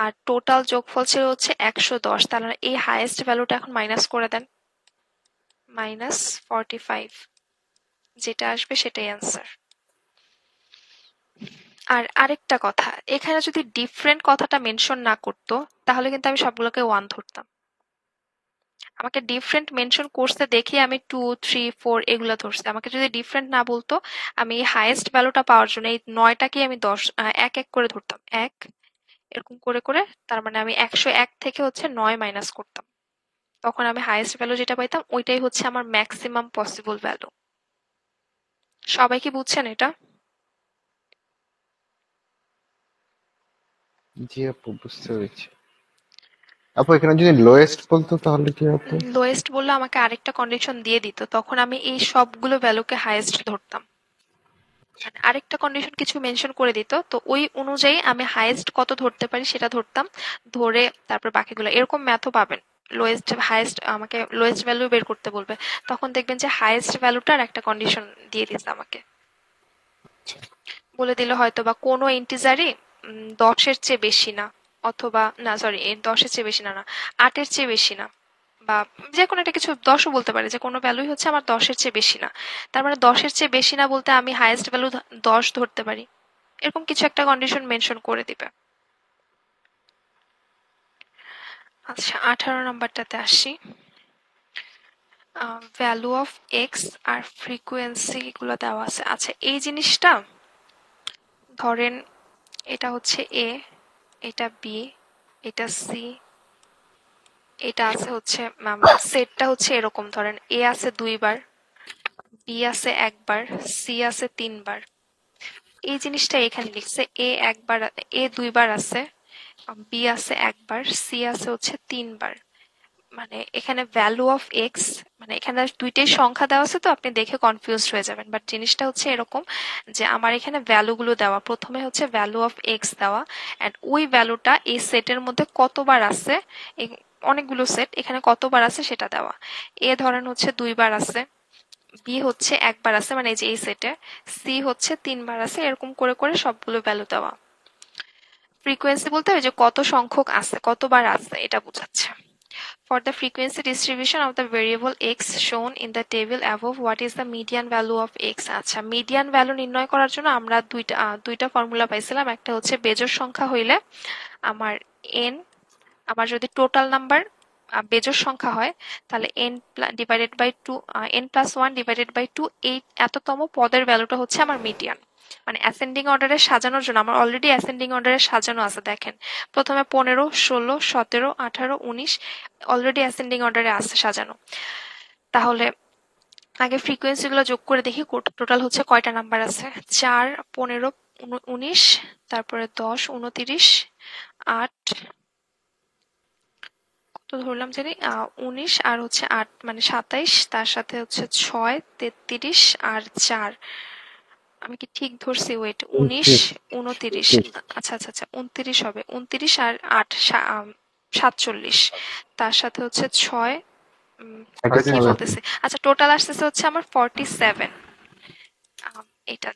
আর টোটাল যোগফল ছিল হচ্ছে 110, তাহলে এই হাইয়েস্ট ভ্যালুটা এখন মাইনাস করে দেন, -45, যেটা আসবে সেটাই অ্যান্সার। আর আরেকটা কথা, এখানে যদি ডিফারেন্ট কথাটা মেনশন না করতো তাহলে কিন্তু আমি সবগুলোকে 1 ধরতাম। আমাকে ডিফারেন্ট মেনশন করতে দেখে আমি 2 3 4 এগুলা ধরছি, আমাকে যদি ডিফারেন্ট না বলতো আমি হাইয়েস্ট ভ্যালুটা পাওয়ার জন্য এই 9টাকে আমি 10 এক এক করে ধরতাম, এক এরকম করে করে, তার মানে আমি 101 থেকে হচ্ছে 9 মাইনাস করতাম, তখন আমি হাইয়েস্ট ভ্যালু যেটা পাইতাম ওইটাই হচ্ছে আমার ম্যাক্সিমাম পসিবল ভ্যালু। সবাই কি বুঝছেন এটা? জি আপু, বুঝতে পেরেছি। আপু এখানে যদি লোয়েস্ট বলতো তাহলে কি হতো? লোয়েস্ট বললে আমাকে আরেকটা কন্ডিশন দিয়ে দিত, তখন আমি এই সবগুলো ভ্যালুকে হাইয়েস্ট ধরতাম। মানে আরেকটা কন্ডিশন কিছু মেনশন করে দিত, তো ওই অনুযায়ী আমি হাইয়েস্ট কত ধরতে পারি সেটা ধরতাম, ধরে তারপর বাকিগুলো, এরকম ম্যাথও পাবেন। লোয়েস্ট হাইয়েস্ট আমাকে লোয়েস্ট ভ্যালু বের করতে বলবে, তখন দেখবেন যে হাইয়েস্ট ভ্যালুটার একটা কন্ডিশন দিয়ে দিচ্ছে আমাকে, বলে দিলে হয়তো বা কোনো ইন্টিজারই 10-এর চেয়ে বেশি না, অথবা না সরি 10-এর চেয়ে বেশি না, না 8-এর চেয়ে বেশি না, বা যে কোনো একটা কিছু 10ও বলতে পারে, যে কোনো ভ্যালুই হচ্ছে আমার 10-এর চেয়ে বেশি না, তার মানে 10-এর চেয়ে বেশি না বলতে আমি হাইয়েস্ট ভ্যালু 10 ধরতে পারি, এরকম কিছু একটা কন্ডিশন মেনশন করে দিবে। আচ্ছা, 18 নাম্বারটাতে আসি। ভ্যালু অফ এক্স আর ফ্রিকোয়েন্সি গুলো দেওয়া আছে। আচ্ছা, এই জিনিসটা ধরেন এটা হচ্ছে এ, এটা বি, এটা সি, এটা আছে হচ্ছে সেটটা হচ্ছে এরকম, ধরেন এ আছে 2 বার, বি আছে 1 বার, সি আছে 3 বার। এই জিনিসটা এখানে লিখছে এ 1 বার, এ 2 বার আছে, বি আছে একবার, সি আছে হচ্ছে 3 বার। মানে এখানে ভ্যালু অফ এক্স, মানে এখানে দুইটাই সংখ্যা দেওয়া আছে তো আপনি দেখে কনফিউজড হয়ে যাবেন, বাট জিনিসটা হচ্ছে এরকম যে আমার এখানে ভ্যালুগুলো দেওয়া, প্রথমে হচ্ছে ভ্যালু অফ এক্স দেওয়া, অ্যান্ড ওই ভ্যালুটা এই সেটের মধ্যে কতবার আছে, অনেকগুলো সেট, এখানে কতবার আছে সেটা দেওয়া। এ ধরেন হচ্ছে 2 বার আছে, বি হচ্ছে একবার আছে মানে এই যে এই সেটে, সি হচ্ছে 3 বার আছে, এরকম করে করে সবগুলো ভ্যালু দেওয়া। ফ্রিকোয়েন্সি বলতে ওই যে কত সংখ্যক আছে, কতবার আছে এটা বোঝাচ্ছে। For the frequency distribution of the variable x shown in the table above, what is the median value of x? আচ্ছা, মিডিয়ান ভ্যালু নির্ণয় করার জন্য আমরা দুইটা ফর্মুলা পাইছিলাম। একটা হচ্ছে বেজোড় সংখ্যা হইলে আমার n, আমার যদি টোটাল নাম্বার বেজোড় সংখ্যা হয় তাহলে n divided by 2, n+1 divided by 2, এই এততম পদের ভ্যালুটা হচ্ছে আমার মিডিয়ান। মানে অ্যাসেন্ডিং অর্ডারে সাজানোর জন্য আমার অলরেডি অ্যাসেন্ডিং অর্ডারে সাজানো আছে, দেখেন প্রথমে 15, 16, 17, 18, 19 অলরেডি অ্যাসেন্ডিং অর্ডারে আছে সাজানো। তাহলে আগে ফ্রিকোয়েন্সি গুলো যোগ করে দেখি টোটাল হচ্ছে কয়টা নাম্বার আছে। 4, 15, 19, তারপরে 10, 29, 8, তো ধরলাম জানি 19 আর হচ্ছে 8 মানে 27, তার সাথে হচ্ছে 6, 33 আর 4, আমি কি ঠিক ধরছি? ওয়েট, 19, 29, আচ্ছা আচ্ছা আচ্ছা 29 হবে, 29 আর 8 47, তার সাথে হচ্ছে 6, কি বলতেছে, আচ্ছা টোটাল আসতেছে হচ্ছে আমার 47। এটা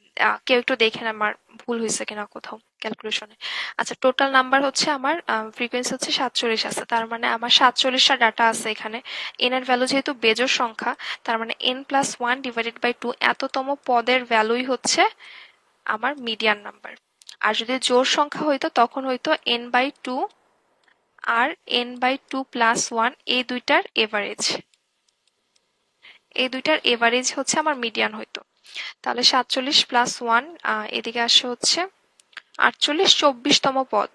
কেউ একটু দেখেন আমার ভুল হয়েছে কিনা কোথাও ক্যালকুলেশনে। আচ্ছা, টোটাল নাম্বার হচ্ছে আমার ফ্রিকোয়েন্সি হচ্ছে 47 আছে, তার মানে আমার 47টা ডাটা আছে এখানে। এন এর ভ্যালু যেহেতু বেজোড় সংখ্যা, তার মানে n+1 ডিভাইডেড বাই 2 এততম পদের ভ্যালুই হচ্ছে আমার মিডিয়ান নাম্বার। আর যদি জোড় সংখ্যা হইতো তখন হইতো n/2 আর n/2+1, এই দুইটার এভারেজ, এই দুইটার এভারেজ হচ্ছে আমার মিডিয়ান হইতো। তাহলে 47 প্লাস 1, এদিকে আসে হচ্ছে 48, 24তম পদ।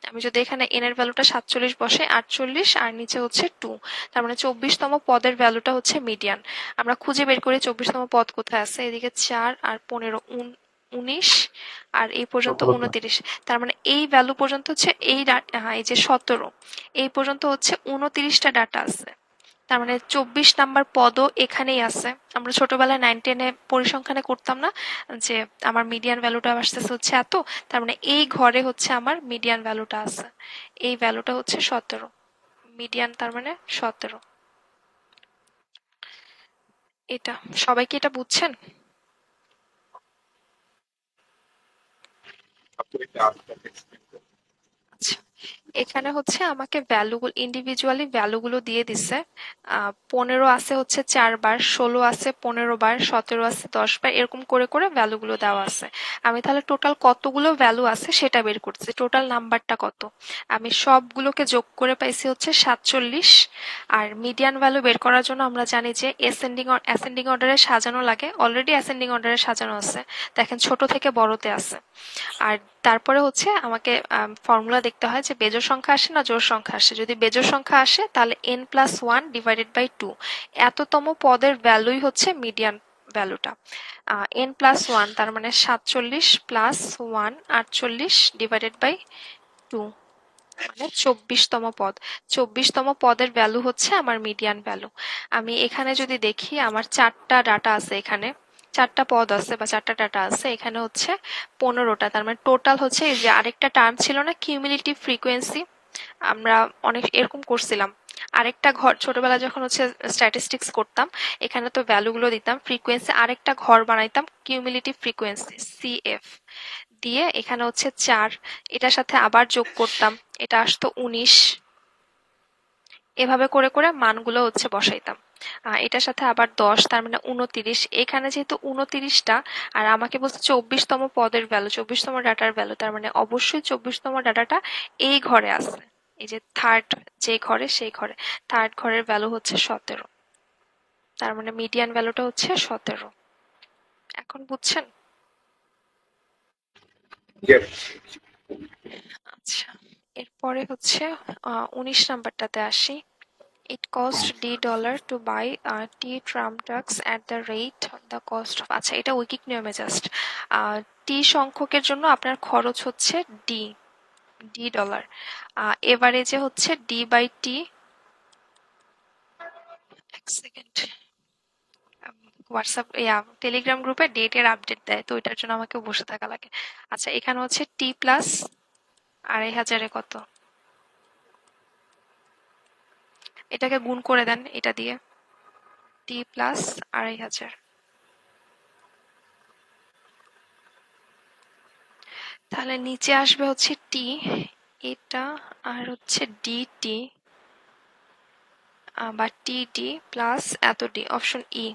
আমি যদি এখানে n এর ভ্যালুটা 47 বসে, 48 আর নিচে হচ্ছে 2, তার মানে 24তম পদের ভ্যালুটা হচ্ছে মিডিয়ান। আমরা খুঁজে বের করি 24তম পদ কোথায় আছে। এদিকে 4 আর 15, 19 আর এই পর্যন্ত 29, তার মানে এই ভ্যালু পর্যন্ত হচ্ছে এই যে 17, এই পর্যন্ত হচ্ছে 29টা ডাটা আছে। তার মানে 24 নাম্বার পদও এখানেই আছে। আমরা ছোটবেলায় 9-10-এ পরিসংখ্যানে করতাম না যে আমার মিডিয়ান ভ্যালুটা আসতেছে হচ্ছে এত, তার মানে এই ঘরে হচ্ছে আমার মিডিয়ান ভ্যালুটা আছে, এই ভ্যালুটা হচ্ছে 17, মিডিয়ান তার মানে 17। এটা সবাই কি এটা বুঝছেন? আচ্ছা, এখানে হচ্ছে আমাকে ভ্যালুগুলো ইন্ডিভিজুয়ালি ভ্যালুগুলো দিয়ে দিছে। 15 আছে হচ্ছে 4 বার, 16 আছে 15 বার, 17 আছে 10 বার, এরকম করে করে ভ্যালুগুলো দেওয়া আছে। আমি তাহলে টোটাল কতগুলো ভ্যালু আছে সেটা বের করছি, টোটাল নাম্বারটা কত। আমি সবগুলোকে যোগ করে পাইছি হচ্ছে 47। আর মিডিয়ান ভ্যালু বের করার জন্য আমরা জানি যে অ্যাসেন্ডিং অর্ডারে সাজানো লাগে, অলরেডি অ্যাসেন্ডিং অর্ডারে সাজানো আছে, দেখেন ছোট থেকে বড়তে আছে। আর তারপরে হচ্ছে আমাকে ফর্মুলা দেখতে হয় যে বেজোড় সংখ্যা আসে না জোড় সংখ্যা আসে। যদি বেজোড় সংখ্যা আসে তাহলে n+1 ডিভাইডেড বাই 2 এততম পদের ভ্যালুই হচ্ছে মিডিয়ান ভ্যালুটা। n+1 তার মানে 47 প্লাস 1 48 ডিভাইডেড বাই 2 মানে 24তম পদ। 24তম পদের ভ্যালু হচ্ছে আমার মিডিয়ান ভ্যালু। আমি এখানে যদি দেখি আমার 4টা ডাটা আছে, এখানে 4টা পদ আছে বা 4টা ডাটা আছে, এখানে হচ্ছে 15টা, তার মানে টোটাল হচ্ছে এই যে আরেকটা টার্ম ছিল না কিউমুলেটিভ ফ্রিকোয়েন্সি, আমরা অনেক এরকম করছিলাম। আরেকটা ঘর ছোটবেলা যখন হচ্ছে স্ট্যাটিস্টিক্স করতাম, এখানে তো ভ্যালুগুলো দিতাম, ফ্রিকোয়েন্সি আরেকটা ঘর বানাইতাম কিউমুলেটিভ ফ্রিকোয়েন্সি সিএফ দিয়ে, এখানে হচ্ছে 4, এটার সাথে আবার যোগ করতাম, এটা আসতো 19, এভাবে করে করে মানগুলো হচ্ছে বসাইতাম। এটার সাথে আবার 10, তার মানে 29, এখানে যেহেতু 29টা আর আমাকে বলছে 24তম পদের ভ্যালু, 24তম ডাটার ভ্যালু, তার মানে অবশ্যই 24তম ডাটাটা এই ঘরে আছে, এই যে থার্ড যে ঘরে, সেই ঘরে থার্ড ঘরের ভ্যালু হচ্ছে 17, তার মানে মিডিয়ান ভ্যালুটা হচ্ছে 17। এখন বুঝছেন? আচ্ছা, এরপরে হচ্ছে 19 নাম্বারটাতে আসি। It cost $D to buy T tram trucks at the rate the cost of, আচ্ছা এটা ঐকিক নিয়মে জাস্ট টি সংখ্যকের জন্য আপনার খরচ হচ্ছে ডি, ডি ডলার। এভারেজে হচ্ছে ডি বাই টি। এক সেকেন্ড, হোয়াটসঅ্যাপ টেলিগ্রাম গ্রুপে ডেটের আপডেট দেয়, তো ওইটার জন্য আমাকে বসে থাকা লাগে। আচ্ছা, এখানে হচ্ছে টি প্লাস 2500 কত, এটাকে গুণ করে দেন এটা দিয়ে, টি প্লাস 2500। তাহলে নিচে আসবে হচ্ছে টি, এটা, আর হচ্ছে ডিটি বা টিটি প্লাস এত D, option E.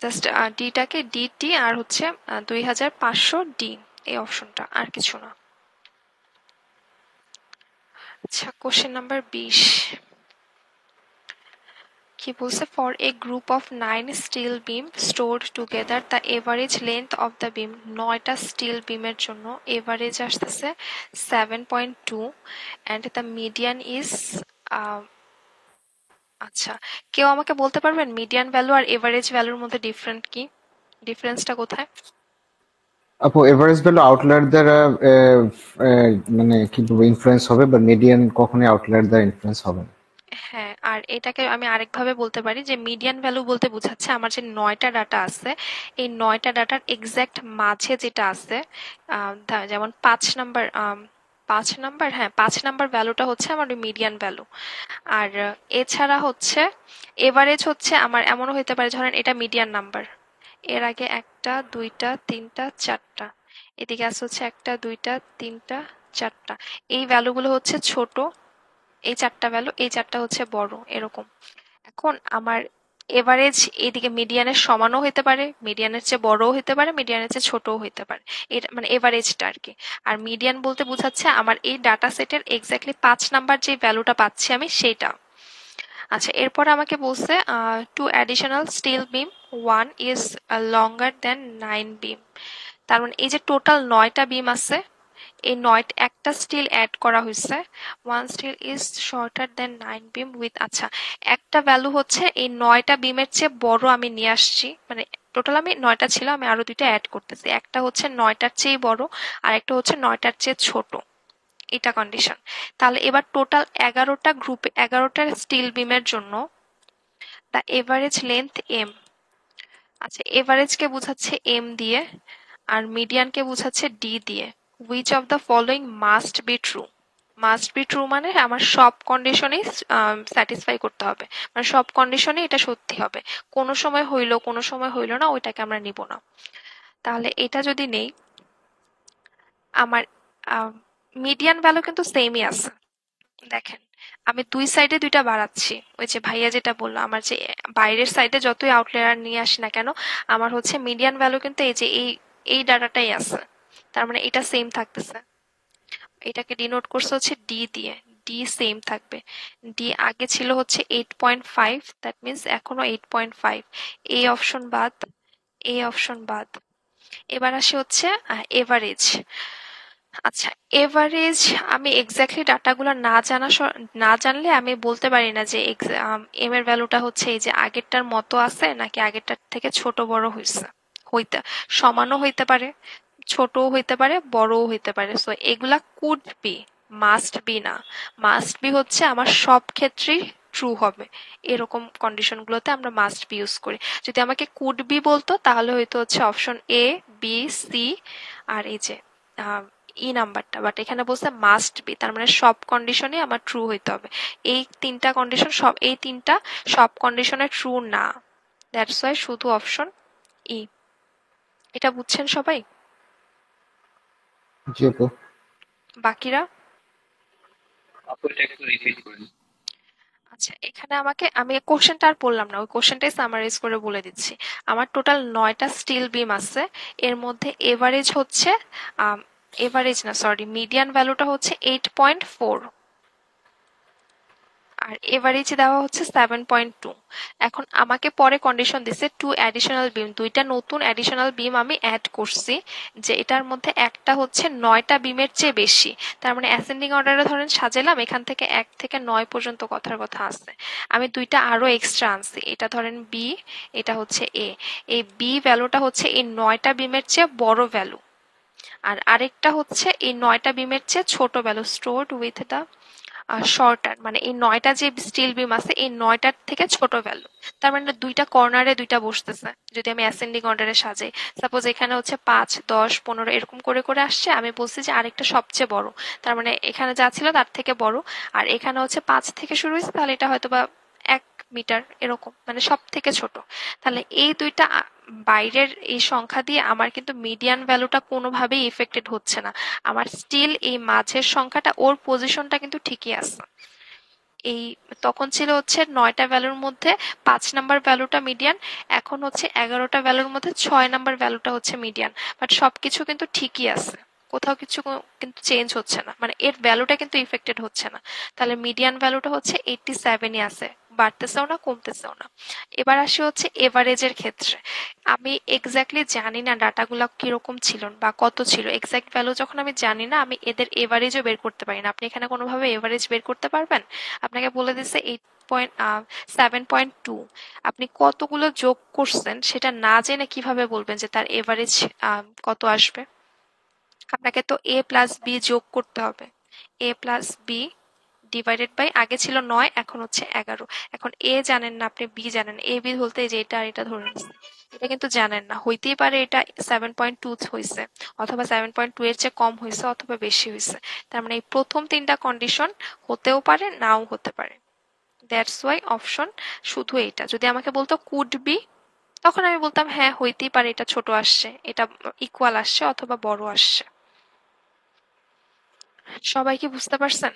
Just ডিটাকে DT আর হচ্ছে 2500 ডি, এই অপশনটা, আর কিছু না। আচ্ছা, কোশ্চেন নাম্বার 20 কি বলছে, for a group of 9 steel beam stored together the average length of the beam, 9টা স্টিল বিমের জন্য এভারেজ আসতেছে 7.2 অ্যান্ড দ্য মিডিয়ান ইজ, আচ্ছা, কেউ আমাকে বলতে পারবেন মিডিয়ান ভ্যালু আর এভারেজ ভ্যালুর মধ্যে ডিফারেন্সটা কোথায়? আপু এভারেজ ভ্যালু আউটলায়ার দ্বারা মানে কি বলবো ইনফ্লুয়েন্স হবে, বা মিডিয়ান কখনোই আউটলায়ার দ্বারা ইনফ্লুয়েন্স হবে না। হ্যাঁ, আর এটাকে আমি আরেকভাবে বলতে পারি যে মিডিয়ান ভ্যালু বলতে বোঝাচ্ছে আমার যে 9টা ডাটা আছে, এই 9টা ডাটার এক্সাক্ট মাঝে যেটা আছে, যেমন 5 নাম্বার, 5 নাম্বার, হ্যাঁ 5 নাম্বার ভ্যালুটা হচ্ছে আমার মিডিয়ান ভ্যালু। আর এছাড়া হচ্ছে এভারেজ হচ্ছে আমার এমনও হতে পারে, ধরেন এটা মিডিয়ান নাম্বার, এর আগে 1টা 2টা 3টা 4টা, এদিকে আছে হচ্ছে 1টা 2টা 3টা 4টা, এই ভ্যালুগুলো হচ্ছে ছোট, এই 4টা ভ্যালু, এই 4টা হচ্ছে বড়, এরকম। এখন আমার এভারেজ এইদিকে মিডিয়ানের সমানও হতে পারে, মিডিয়ানের চেয়ে বড়ও হতে পারে, মিডিয়ানের চেয়ে ছোটও হতে পারে, এটা মানে এভারেজটা আর কি। আর মিডিয়ান বলতে বোঝাচ্ছে আমার এই ডাটা সেটের এক্স্যাক্টলি 5 নাম্বার যে ভ্যালুটা পাচ্ছি আমি সেইটা। আচ্ছা, এরপর আমাকে বলছে two additional steel beam, one is longer than 9 beam. তার মানে এই যে টোটাল 9টা বিম আছে, এই 9টা স্টিল অ্যাড করা হয়েছে, one steel is shorter than 9 beam with, আচ্ছা একটা ভ্যালু হচ্ছে এই 9টা বিমের চেয়ে বড় আমি নিয়ে আসছি, মানে টোটাল আমি 9টা ছিল, আমি আরো 2টা অ্যাড করতেছি, একটা হচ্ছে 9টার চেয়ে বড় আর একটা হচ্ছে 9টার চেয়ে ছোট, এটা কন্ডিশন। তাহলে এবার টোটাল 11টা গ্রুপে 11টা স্টিল বিমের জন্য দ্য এভারেজ লেন্থ এম, আচ্ছা এভারেজকে বোঝাচ্ছে এম দিয়ে আর মিডিয়ানকে বোঝাচ্ছে ডি দিয়ে। Which of the following must be true, must be true মানে আমার সব কন্ডিশনেই স্যাটিসফাই করতে হবে, মানে সব কন্ডিশনে এটা সত্যি হবে, কোনো সময় হইলো কোনো সময় হইলো না, ওইটাকে আমরা নিব না। তাহলে এটা যদি নেই, আমার মিডিয়ান ভ্যালু কিন্তু সেমই আছে, দেখেন আমি দুই সাইডে 2টা বাড়াচ্ছি, ওই যে ভাইয়া যেটা বললো, আমার যে বাইরের সাইডে যতই আউটলেয়ার নিয়ে আসি না কেন, আমার হচ্ছে মিডিয়ান ভ্যালু কিন্তু এই যে এই ডাটাটাই আছে, তার মানে এটা সেম থাকতেছে। এটাকে ডিনোট করছে হচ্ছে ডি দিয়ে, ডি সেম থাকবে, ডি আগে ছিল হচ্ছে 8.5, দ্যাট মিনস এখনো 8.5, এই অপশন বাদ, এই অপশন বাদ। এবার আসে হচ্ছে এভারেজ। আচ্ছা, এভারেজ আমি এক্স্যাক্টলি ডাটাগুলো না জানলে আমি বলতে পারি না যে এম এর ভ্যালুটা হচ্ছে এই যে আগেরটার মতো আছে নাকি আগেরটার থেকে ছোট বড় হয়েছে, হইতে সমানও হইতে পারে, ছোটও হইতে পারে, বড়ও হইতে পারে। সো এগুলা কুড বি, মাস্ট বি না। মাস্ট বি হচ্ছে আমার সব ক্ষেত্রেই ট্রু হবে, এরকম কন্ডিশনগুলোতে আমরা মাস্ট বি ইউজ করি। যদি আমাকে কুড বি বলতো তাহলে হয়তো হচ্ছে অপশন এ, বি, সি আর এই যে ই নাম্বারটা, বাট এখানে বলছে মাস্ট বি, তার মানে সব কন্ডিশনে আমার ট্রু হইতে হবে। এই 3টা কন্ডিশন, এই 3টা সব কন্ডিশনে ট্রু না, দ্যাটস ওয়াই শুধু অপশন ই। এটা বুঝছেন সবাই? জি আপু। বাকিরা? আপু এটা একটু রিপিট করেন। আচ্ছা, এখানে আমি কোশ্চেনটা আর পড়লাম না, ওই কোশ্চেনটাই সামারাইজ করে বলে দিচ্ছি। আমার টোটাল 9টা স্টিল বিম আছে, এর মধ্যে এভারেজ হচ্ছে, এভারেজ না সরি, মিডিয়ান ভ্যালুটা হচ্ছে 8.4 আর এভারেজ দেওয়া হচ্ছে 7.2। এখন আমাকে পরে কন্ডিশন দিছে 2 অ্যাডিশনাল বিম, 2টা নতুন অ্যাডিশনাল বিম আমি অ্যাড করছি, যে এটার মধ্যে একটা হচ্ছে 9টা বিমের চেয়ে বেশি, তার মানে অ্যাসেন্ডিং অর্ডারে ধরেন সাজালাম, এখান থেকে 1 থেকে 9 পর্যন্ত কথার কথা আছে, আমি 2টা আরো এক্সট্রা আনছি, এটা ধরেন বি, এটা হচ্ছে এ, এই বি ভ্যালুটা হচ্ছে এই 9টা বিমের চেয়ে বড় ভ্যালু, আর আরেকটা হচ্ছে এই 9টা বিমের চেয়ে ছোট value stored with the shorter, মানে এই 9টা যে স্টিল বিম আছে এই 9টার থেকে ছোট ভ্যালু। তার মানে দুইটা কর্নারে দুইটা বসতেছে যদি আমি অ্যাসেন্ডিং অর্ডারে সাজাই। সাপোজ এখানে হচ্ছে 5, 10, 15 এরকম করে করে আসছে, আমি বলছি যে আরেকটা সবচেয়ে বড়, তার মানে এখানে যা ছিল তার থেকে বড়, আর এখানে হচ্ছে 5 থেকে শুরু হয়েছে, তাহলে এটা হয়তো বা 1 মিটার এরকম, মানে সব থেকে ছোট। তাহলে এই দুইটা বাইরের এই সংখ্যা দিয়ে আমার কিন্তু মিডিয়ান ভ্যালুটা কোনোভাবেই ইফেক্টেড হচ্ছে না, আমার স্টিল এই মাঝের সংখ্যাটা ওর পজিশনটা কিন্তু ঠিকই আছে। এই তখন ছিল হচ্ছে 9টা ভ্যালুর মধ্যে 5 নাম্বার ভ্যালুটা মিডিয়ান, এখন হচ্ছে 11টা ভ্যালুর মধ্যে 6 নাম্বার ভ্যালুটা হচ্ছে মিডিয়ান, বাট সবকিছু কিন্তু ঠিকই আছে, কোথাও কিছু কিন্তু চেঞ্জ হচ্ছে না, মানে এর ভ্যালুটা কিন্তু ইফেক্টেড হচ্ছে না। তাহলে মিডিয়ান ভ্যালুটা হচ্ছে 87ই আছে, বাড়তেছেও না কমতেছেও না। এবার আসি হচ্ছে এভারেজের ক্ষেত্রে। আমি এক্স্যাক্টলি জানি না ডাটাগুলো কিরকম ছিল বা কত ছিল, এক্স্যাক্ট ভ্যালু যখন আমি জানি না, আমি এদের এভারেজও বের করতে পারি না। আপনি এখানে কোনোভাবে এভারেজ বের করতে পারবেন? আপনাকে বলে দিচ্ছে 7.2, আপনি কতগুলো যোগ করছেন সেটা না জেনে কিভাবে বলবেন যে তার এভারেজ কত আসবে? আপনাকে তো a প্লাস বি যোগ করতে হবে। a plus B divided by, আগে ছিল 9 এখন হচ্ছে 11। এখন a জানেন না, আপনি b জানেন, a b বলতে এই যে এটা আর এটা ধরে নিচ্ছি, এটা কিন্তু জানেন না, হইতেই পারে এটা 7.2 হয়েছে, অথবা 7.2 এর চেয়ে কম হয়েছে, অথবা বেশি হয়েছে। তার মানে এই প্রথম 3টা কন্ডিশন হতেও পারে নাও হতে পারে। দ্যাটস ওয়াই অপশন শুধু এটা। যদি আমাকে বলতো কুড বি, তখন আমি বলতাম হ্যাঁ হইতেই পারে এটা ছোট আসছে, এটা ইকুয়াল আসছে অথবা বড় আসছে। সবাই কি বুঝতে পারছেন?